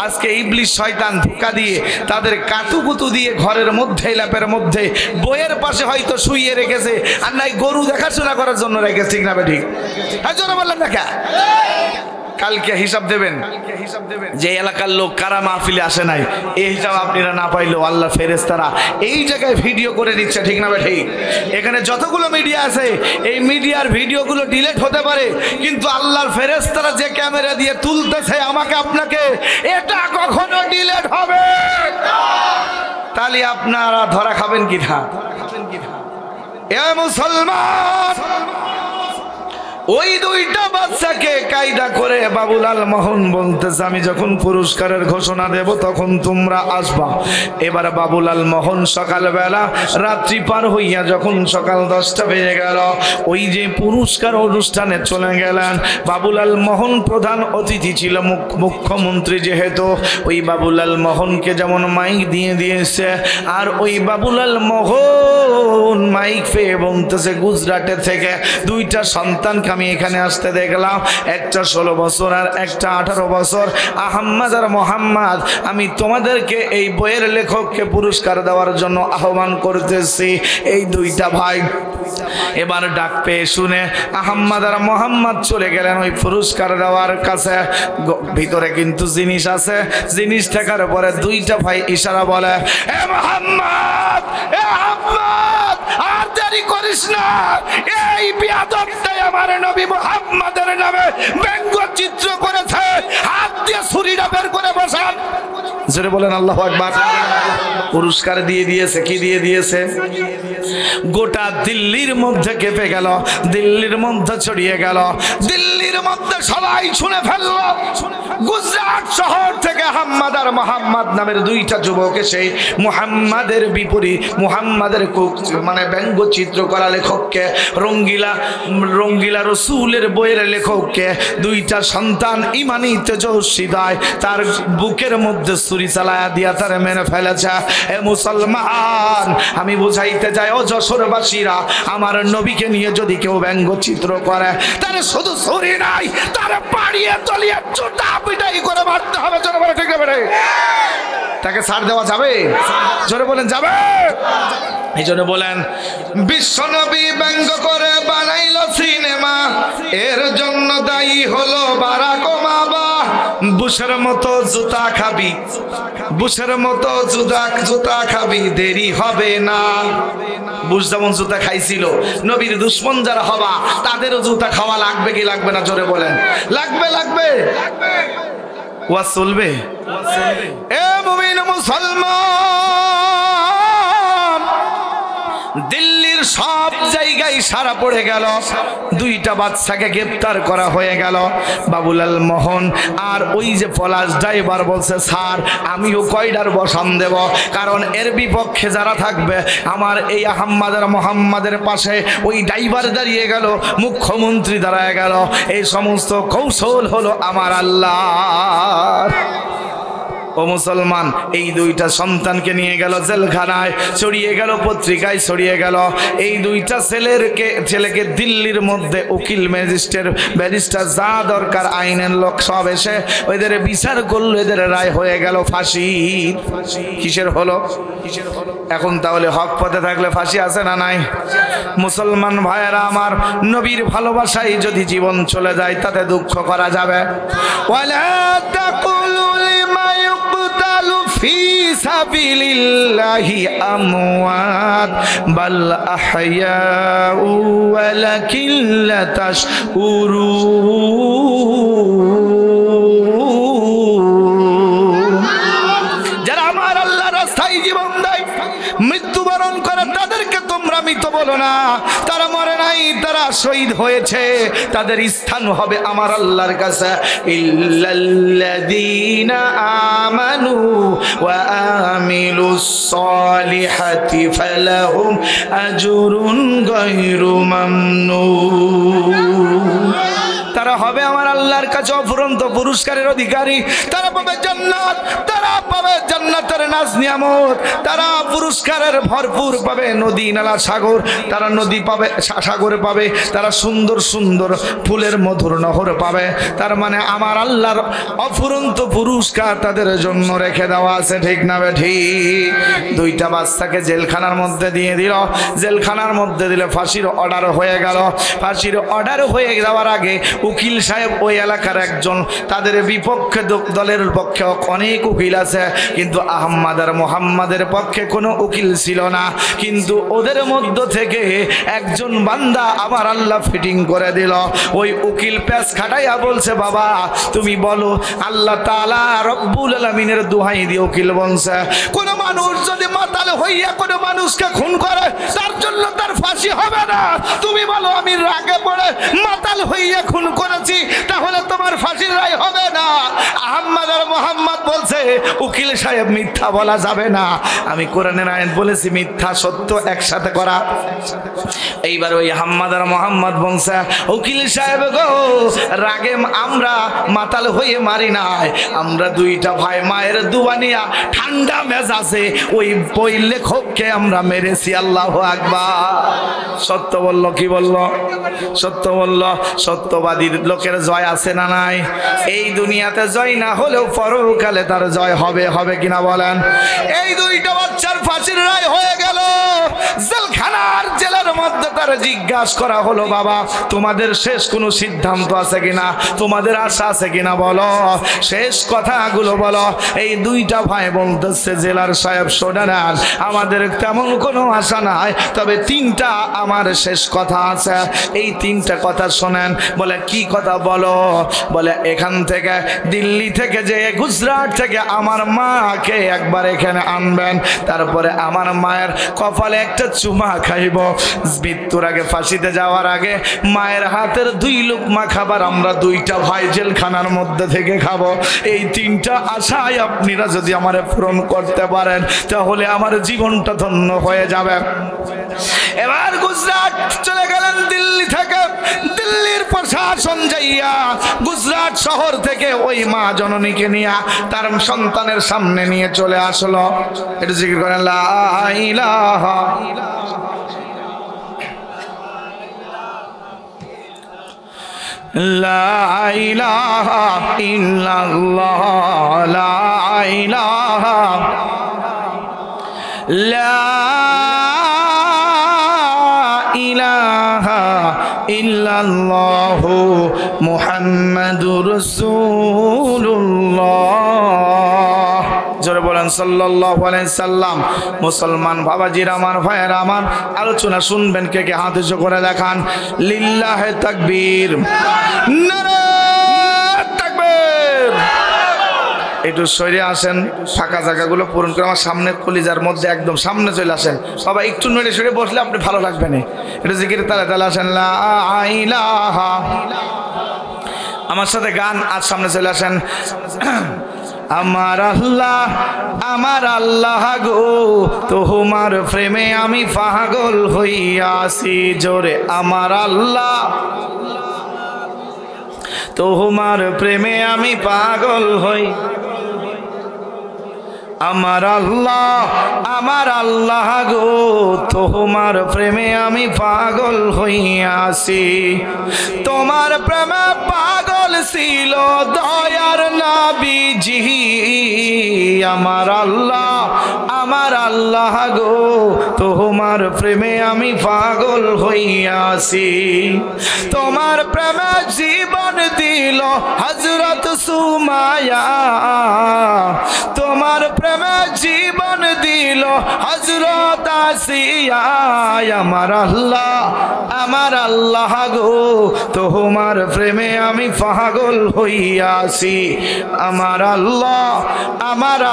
আজকে ইবলিশ শয়তান ধোঁকা দিয়ে তাদের কাতুকুতু দিয়ে ঘরের মধ্যে, ল্যাপের মধ্যে, বইয়ের পাশে হয়তো শুইয়ে রেখেছে, আর নাই গরু দেখাশোনা করার জন্য রেখেছে, ঠিক না ঠিক? হ্যাঁ, জোরে বললেন দেখা। কালকে হিসাব দেবেন যে এলাকার লোক কারা মাহফিলে আসে নাই, এই হিসাব আপনারা না পাইলেও আল্লাহ ফেরেশতারা এই জায়গায় ভিডিও করে দিচ্ছে, ঠিক না ঠিক? এখানে যতগুলো মিডিয়া আছে এই মিডিয়ার ভিডিওগুলো ডিলিট হতে পারে, কিন্তু আল্লাহর ফেরেশতারা যে ক্যামেরা দিয়ে তুলতেছে আমাকে আপনাকে, এটা কখনো ডিলিট হবে না। তাহলে আপনারা ধরা খাবেন কি না? এ মুসলমান, ওই দুইটা বাচ্চাকে কায়দা করে বাবুলাল মোহন বলতেছে আমি যখন পুরস্কারের ঘোষণা দেব তখন তোমরা আসবা। এবার বাবুলাল মোহন সকালবেলা রাত্রি পার হইয়া যখন সকাল 10টা বেজে গেল, ওই যে পুরস্কার অনুষ্ঠানে চলে গেলেন। বাবুলাল মোহন প্রধান অতিথি ছিল, মুখ্যমন্ত্রী যেহেতু, ওই বাবুলাল মোহনকে যেমন মাইক দিয়ে দিয়েছে, আর ওই বাবুলাল মোহন মাইক পেয়ে বলতেছে গুজরাটের থেকে দুইটা সন্তানকে আমি এখানে আসতে দেখলাম, একটা 16 বছর আর একটা 18 বছর, আহম্মদ আর মোহাম্মদ। আমি তোমাদেরকে এই বইয়ের লেখককে পুরস্কার দেওয়ার জন্য আহ্বান করতেছি। এই দুইটা ভাই এবার ডাক পেয়ে শুনে আহম্মদ আর মোহাম্মদ চলে গেলেন ওই পুরস্কার দেওয়ার কাছে। ভিতরে কিন্তু জিনিস আছে, জিনিস থাকার পরে দুইটা ভাই ইশারা বলে, এ মোহাম্মদ, এ আহম্মদ, আর দেরি করিস না, এই বিয়াদবটাই আমার নবী মুহাম্মাদের নামে ব্যঙ্গচিত্র করেছে, হাত দিয়ে ছুরিটা বের করে বসান। জোরে বলেন আল্লাহু আকবার। পুরস্কার দিয়ে দিয়েছে, কি দিয়ে দিয়েছে? গোটা দিল্লির মধ্যে কেঁপে গেল, দিল্লির মধ্যে ছড়িয়ে গেল, দিল্লির মধ্যে সবাই শুনে ফেলল। গুজরাট শহর থেকে আহম্মদ আর মোহাম্মদ নামের দুইটা যুবক এসে মুহাম্মাদের বিপরীত, মুহাম্মাদের মানে ব্যঙ্গচিত্র করা লেখককে, রঙ্গিলা রসুলের বইয়ের লেখককে, দুইটা সন্তান ইমানি তেজস্বী দায় তার বুকের মধ্যে ছুরি চালায়া দিয়া তার মেরে ফেলেছে। এ মুসলমান, আমি বুঝাইতে যাই ও যশোরবাসীরা, আমার নবীকে নিয়ে যদি কেউ ব্যঙ্গচিত্র করে তার শুধু ছুরি নাই, তার পাড়িয়ে তলিয়ে চুটা পিটাই করে মারতে হবে। জোরে বলে ঠিক হবে, তাকে ছাড় দেওয়া যাবে? জোরে বলেন যাবে? এই জন্য বলেন বিশ্বনবী ব্যঙ্গ করে বানাইল সিনেমা, এর জন্য দায়ী হলো বারাক ওবামা। বুশের মতো জুতা খাবি, বুশের মতো জুতা খাবি, দেরি হবে না। বুশ যেমন জুতা খাইছিল, নবীর দুশ্মন যারা হবা তাদেরও জুতা খাওয়া লাগবে কি লাগবে না? জোরে বলেন লাগবে, লাগবে। ওয়াজ চলবে। এ মুমিন মুসলমান, দিল্লির সব জায়গায় সারা পড়ে গেল, দুইটা বাচ্চাকে গ্রেফতার করা হয়ে গেল। বাবুলাল মোহন আর ওই যে পলাশ ড্রাইভার বলছে স্যার আমিও কয়ডার বসান দেব, কারণ এর বিপক্ষে যারা থাকবে আমার এই আহম্মদ আর মোহাম্মদের পাশে ওই ড্রাইভার দাঁড়িয়ে গেল, মুখ্যমন্ত্রী দাঁড়ায় গেল। এই সমস্ত কৌশল হলো আমার আল্লাহ। ও মুসলমান, এই দুইটা সন্তানকে নিয়ে গেল জেলখানায়, ছড়িয়ে গেল পত্রিকায়, ছড়িয়ে গেল। এই দুইটা ছেলেকে দিল্লির মধ্যে উকিল, ম্যাজিস্ট্রেট, ব্যারিস্টার যা দরকার আইনের লোক সব এসে ওদের বিচার করলো, এদের রায় হয়ে গেল ফাঁসি। কিসের হলো? এখন তাহলে হক পথে থাকলে ফাঁসি আছে না নাই? মুসলমান ভাইয়েরা আমার, নবীর ভালোবাসায় যদি জীবন চলে যায় তাতে দুঃখ করা যাবে? ওয়ালা তাকুলু লিমা ইউকতালু ফি সাবিলিল্লাহি আমওয়াত বাল আহইয়াউ ওয়ালাকিন লা তাশউরুন। যারা আমার আল্লাহর রাস্তায় জীবন দেয়, মৃত্যুবরণ করে, তাদেরকে তোমরা মৃত বলো না, তারা মরে নাই, তারা শহীদ হয়েছে, তাদের স্থান হবে আমার আল্লাহর কাছে। ইল্লাল্লাযীনা আমানু ওয়া আমিলুস সালিহাতি ফালাহুম আজরুন গায়রু মামনুন। তারা হবে আমার আল্লাহর কাছে অফুরন্ত পুরস্কারের অধিকারী, তারা পাবে জান্নাত, তারা পাবে জান্নাতের নাজ নিয়ামত, তারা পুরস্কারের ভরপুর পাবে, নদী নালা সাগর তারা নদী পাবে, সাগরে পাবে, তারা সুন্দর সুন্দর ফুলের মধুর নহর পাবে। তার মানে আমার আল্লাহর অফুরন্ত পুরস্কার তাদের জন্য রেখে দেওয়া আছে, ঠিক না ঠিক? দুইটা বাচ্চাকে জেলখানার মধ্যে দিয়ে দিল, জেলখানার মধ্যে দিলে ফাঁসির অর্ডার হয়ে গেল। ফাঁসির অর্ডার হয়ে যাওয়ার আগে উকিল সাহেব ওই এলাকার একজন, তাদের বিপক্ষে দলের পক্ষে অনেক উকিল আছে, কিন্তু আহম্মদ আর মোহাম্মদের পক্ষে কোনো উকিল ছিল না। কিন্তু ওদের মধ্য থেকে একজন বান্দা আমার আল্লাহ ফিটিং করে দিল। ওই উকিল পেশ খাটাইয়া বলছে, বাবা তুমি বলো, আল্লাহ তাআলা রব্বুল আলামিনের দোহাই দিয়ে উকিল বলছে, কোন মানুষ যদি মাতাল হইয়া কোন মানুষকে খুন করে তার জন্য তার ফাঁসি হবে না। তুমি বলো আমি রাগে পড়ে মাতাল হইয়া খুন করেছি, তাহলে তোমার ফাঁসির রায় হবে না। আহম্মদ আর মোহাম্মদ বলছে, উকিল সাহেব মিথ্যা বলা যাবে না, আমি কোরআনের আয়াত বলেছি মিথ্যা সত্য একসাথে করা। এইবার ওই আহম্মদ আর মোহাম্মদ বলছে, উকিল সাহেব গো, রাগে আমরা মাতাল হয়ে মারি নাই, আমরা দুইটা ভাই মায়ের দুয়া নিয়া ঠান্ডা মেজাজে ওই বই লেখককে আমরা মেরেছি। আল্লাহু আকবার। সত্য বলল, কি বলল? সত্য বলল। সত্যবাদীর লোকের জয় আছে না নাই? এই দুনিয়াতে জয় না হলেও পরকালে তার জয় হবে, হবে কিনা বলেন? এই দুইটা বাচ্চার ফাঁসির রায় হয়ে গেল। জেলখানার জেলের মধ্যে তার জিজ্ঞাসা করা হলো, বাবা তোমাদের শেষ কোনো সিদ্ধান্ত আছে কিনা, তোমাদের আশা আছে কিনা বলো, শেষ কথাগুলো বলো। এই দুইটা ভাই বলতেছে, জেলার সাহেব শোনেন, আমাদের তেমন কোনো আশা নাই, তবে তিনটা আমার শেষ কথা আছে, এই তিনটা কথা শোনেন। বলে কি কথা বলো? বলে এখান থেকে দিল্লি থেকে যে গুজরাট থেকে আমার মাকে একবার এখানে আনবেন, তারপরে আমার মায়ের কপালে একটা চুমা খাইব, মৃত্যুর আগে ফাঁসিতে যাওয়ার আগে মায়ের হাতের 2 লুকমা খাবার আমরা দুইটা ভাই জেলখানার মধ্যে থেকে খাবো। এই তিনটা আশায় আপনারা যদি আমারে পূরণ করতে পারেন তাহলে আমার জীবনটা ধন্য হয়ে যাবে। এবার গুজরাট চলে গেলেন দিল্লি থেকে। দিল্লির প্রশাসন যাইয়া গুজরাট শহর থেকে ওই মা জননীকে নিয়ে তার সন্তানের সামনে নিয়ে চলে আসলো। একটু জিকির করেন, লা ইলাহা লা ইলাহা ইল্লাল্লাহ, লা ইলাহা লা ইলাহা ইল্লাল্লাহু মুহাম্মাদুর রাসূলুল্লাহ। জোরে বলেন সাল্লাল্লাহু আলাইহি সাল্লাম। মুসলমান বাবাজির আমার, ভাইয়ের আমার, আলোচনা শুনবেন, কে কে হাত উঁচু করে দেখান। লিল্লাহে তাকবীর, নারে তাকবীর। একটু সরে আসেন, ফাঁকা জায়গাগুলো পূরণ করে আমার সামনে কলিজার মধ্যে একদম সামনে চলে আসেন। সবাই একটু নড়ে সরে বসলে আপনি ভালো লাগবে না। একটু জিকির তালে তালে আসেন, লা ইলাহা। আমার সাথে গান, আর সামনে চলে আসেন। আমার আল্লাহ গো, তোমার প্রেমে আমি পাগল হইয়াছি। জোরে, আমার আল্লাহ, তোমার প্রেমে আমি পাগল হই। আমার আল্লাহ গো, তোমার প্রেমে আমি পাগল হইয়াছি। তোমার প্রেমে পাগল ছিল দয়ার নবীজি। আমার আল্লাহ গো, তোমার প্রেমে আমি পাগল হইয়াছি। তোমার প্রেমে জীবন দিল হযরত সুমাইয়া। তোমার প্রেমে জীবন দিল হযরত আসিয়া। আমার আল্লাহ গো, তোমার প্রেমে আমি পাগল হইয়াছি। আমার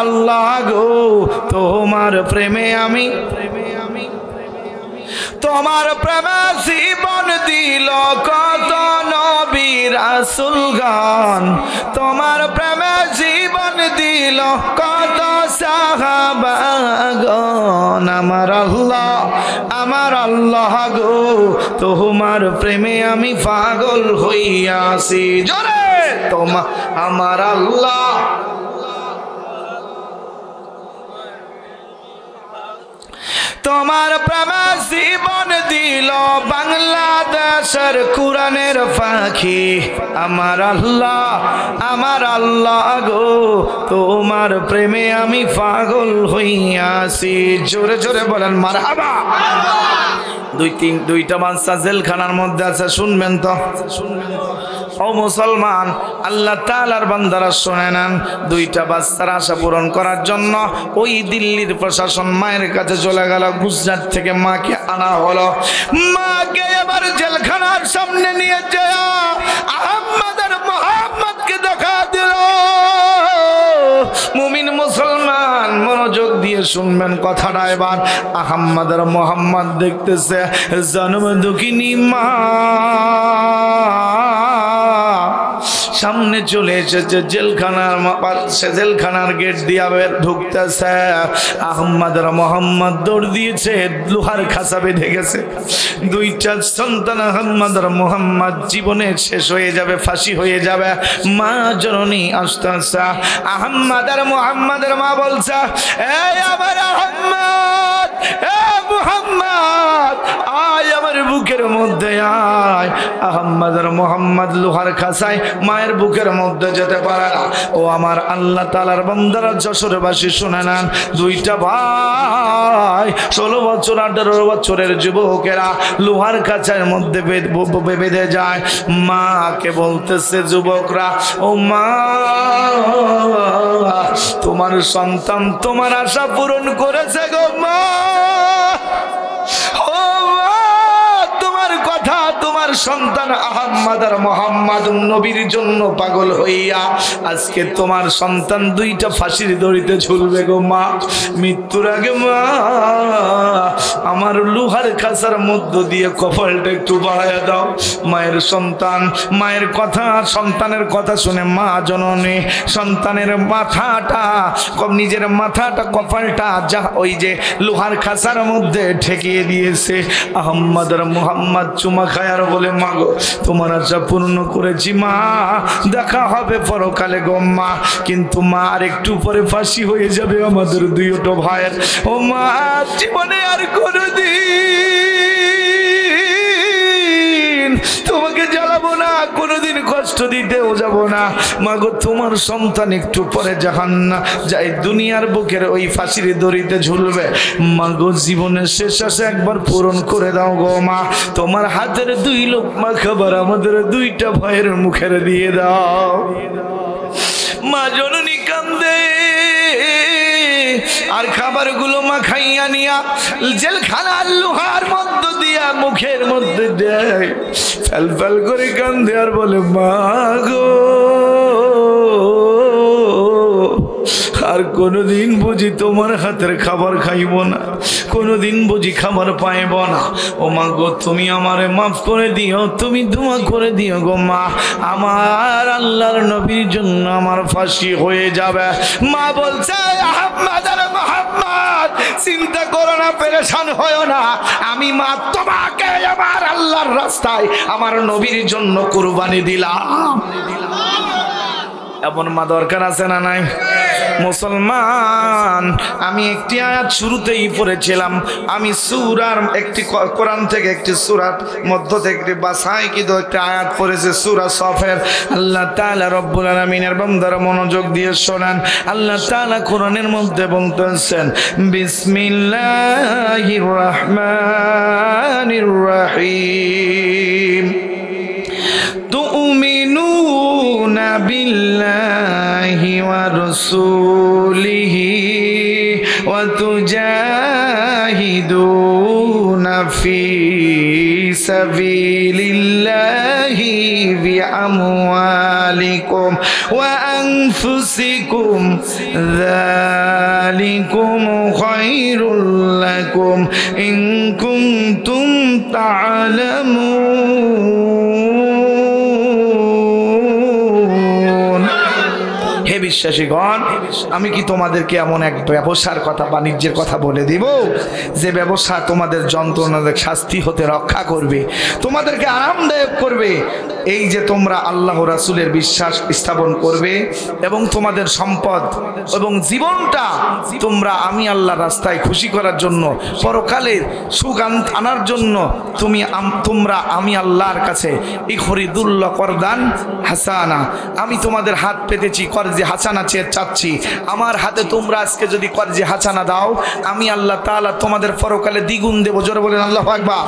আল্লাহ গো, তোমার প্রেমে আমি, তোমার প্রেমে জীবন দিল কত নবী রাসূলগণ। তোমার প্রেমে জীবন দিল কত সাহাবাগণ। আমার আল্লাহ গো, তোমার প্রেমে আমি পাগল হইয়াছি। জোরে, আমার আল্লাহ। তোমার প্রেমে জীবন দিল বাংলাদেশের কোরআনের পাখি আমার আল্লাহ গো, তোমার প্রেমে আমি পাগল হইয়াছি। জোরে জোরে বলেন মারহাবা। দুইটা বাচ্চা জেলখানার মধ্যে আছে, শুনবেন তো? ও মুসলমান, আল্লাহ তাআলার বান্দারা শুনে নেন। দুইটা বাচ্চার আশা পূরণ করার জন্য ওই দিল্লির প্রশাসন মায়ের কাছে চলে গেল। গুজরাট থেকে মাকে আনা হলো। মাকে এবার জেলখানার সামনে নিয়ে যায় আহমদ আর মোহাম্মদকে দেখা দিল। মুমিন মুসলমান মনোযোগ দিয়ে শুনবেন কথাটা এবার। আহমদ আর মোহাম্মদ দেখতেছে জন্ম দুঃখিনী মা সামনে চলে এসেছে। জেলখানার গেট দিয়ে ঢুকতেছে। আহমদ আর মোহাম্মদ দৌড় দিয়েছে, লোহার খাঁচা বেঁধে গেছে। দুইটা সন্তান আহমদ আর মোহাম্মদ জীবনে শেষ হয়ে যাবে, ফাঁসি হয়ে যাবে। মা জননী আস্তে আস্তে আহমদ আর মোহাম্মদের মা বলছে, এই আমার আহমদ, এ মোহাম্মদ আয় আমার বুকের মধ্যে আয়। আহমদ আর মোহাম্মদ লোহার খাঁচায় মায়ের বুকের মধ্যে যেতে পারে না। ও আমার আল্লাহ তাআলার বান্দারা যশোরবাসী শুনে নেন, দুইটা ভাই 16 বছর 18 বছরের যুবকেরা লোহার খাঁচার মধ্যে বেঁধে যায়। মাকে বলতেছে যুবকরা, ও মা তোমার সন্তান তোমার আশা পূরণ করেছে গো মা। তোমার সন্তান আহমদ আর মোহাম্মদ নবীর জন্য পাগল হইয়া আজকে তোমার সন্তান দুইটা ফাঁসির দড়িতে ঝুলবে গো মা। মৃত্যুর আগে মা আমার লোহার খাঁচার মধ্য দিয়ে কপালটা একটু বাড়াইয়া দাও। মায়ের সন্তান, মায়ের কথা, সন্তানের কথা শুনে মা জননী সন্তানের মাথাটা, নিজের মাথাটা, কপালটা যা ওই যে লোহার খাঁচার মধ্যে ঠেকিয়ে দিয়েছে। আহমদ আর মোহাম্মদ চুমা খায় আর বলে, মা গো তোমার আশা পূর্ণ করেছি মা, দেখা হবে পরকালে গো মা। কিন্তু মা আর একটু পরে ফাঁসি হয়ে যাবে আমাদের দুইটো ভাইয়ের। ও মা জীবনে আর কোনদিন তোমাকে জ্বালাবো না, কোনদিন কষ্ট দিতেও যাব না। মা গো তোমার সন্তান একটু পরে জাহান্নাম যাই দুনিয়ার বুকের ওই ফাঁসির দড়িতে ঝুলবে। মা গো জীবনের শেষ আশা একবার পূরণ করে দাও গো মা। তোমার হাতের 2 লোকমা খাবার আমাদের দুইটা ভাইয়ের মুখের দিয়ে দাও। মা জননী কান্দে আর খাবারগুলো মা খাইয়া নিয়া জেলখানার লোহার মধ্য দিয়া মুখের মধ্যে দেয়। ফেল ফেল করে কান্দে আর বলে, মা গো আর কোনদিন বুঝি তোমার হাতের খাবার খাইব না, কোনদিন বুঝি খাবার পাইব না। ও মা গো তুমি আমারে মাফ করে দিও, তুমি দোয়া করে দিও গো মা। আমার আল্লাহর নবীর জন্য আমার ফাঁসি হয়ে যাবে। মা বলছে, আহমদ আর মোহাম্মদ চিন্তা করো না, পেরেশান হয়ো না, আমি মা তোমাকে আমার আল্লাহর রাস্তায় আমার নবীর জন্য কুরবানি দিলাম। এমন মা দরকার আছে না নাই? মুসলমান, আমি একটি আয়াত শুরুতেই পড়েছিলাম। আমি সূরার একটি কোরআন থেকে একটি সূরার মধ্য থেকে একটি বাছাই কিন্তু একটি আয়াত পড়েছে সূরা সফের। আল্লাহ তাআলা রব্বুল আলামিনের বান্দারা মনোযোগ দিয়ে শোনেন। আল্লাহ তাআলা কোরআনের মধ্যে বলতেছেন, বিসমিল্লাহির রহমানির রহিম। তুমিনুনা বিল্লাহি ওয়া রাসূলিহি ওয়া তুজাহিদুনা ফি সাবিলিল্লাহি বিআমওয়ালিকুম ওয়া আনফুসিকুম যালিকুম খায়রুল লাকুম ইন কুনতুম তা'লামুন। বিশ্বাসীগণ, আমি কি তোমাদেরকে এমন এক ব্যবসার কথা, বাণিজ্যের কথা বলে দিব যে ব্যবসা তোমাদের যন্ত্রণাদায়ক শাস্তি হতে রক্ষা করবে, তোমাদেরকে আরামদায়ক করবে। এই যে তোমরা আল্লাহ রাসূলের বিশ্বাস স্থাপন করবে এবং তোমাদের সম্পদ এবং জীবনটা তোমরা আমি আল্লাহর রাস্তায় খুশি করার জন্য, পরকালের সুখ আনার জন্য তোমরা আমি আল্লাহর কাছে ইখরিদুল্লাহ করদান হাসানা, আমি তোমাদের হাত পেতেছি কর্জে হাসানা চাচ্ছি। আমার হাতে তোমরা আজকে যদি কর্জে হাসানা দাও, আমি আল্লাহ তাআলা তোমাদের পরকালে দ্বিগুণ দেব। জোরে বলেন আল্লাহু আকবার।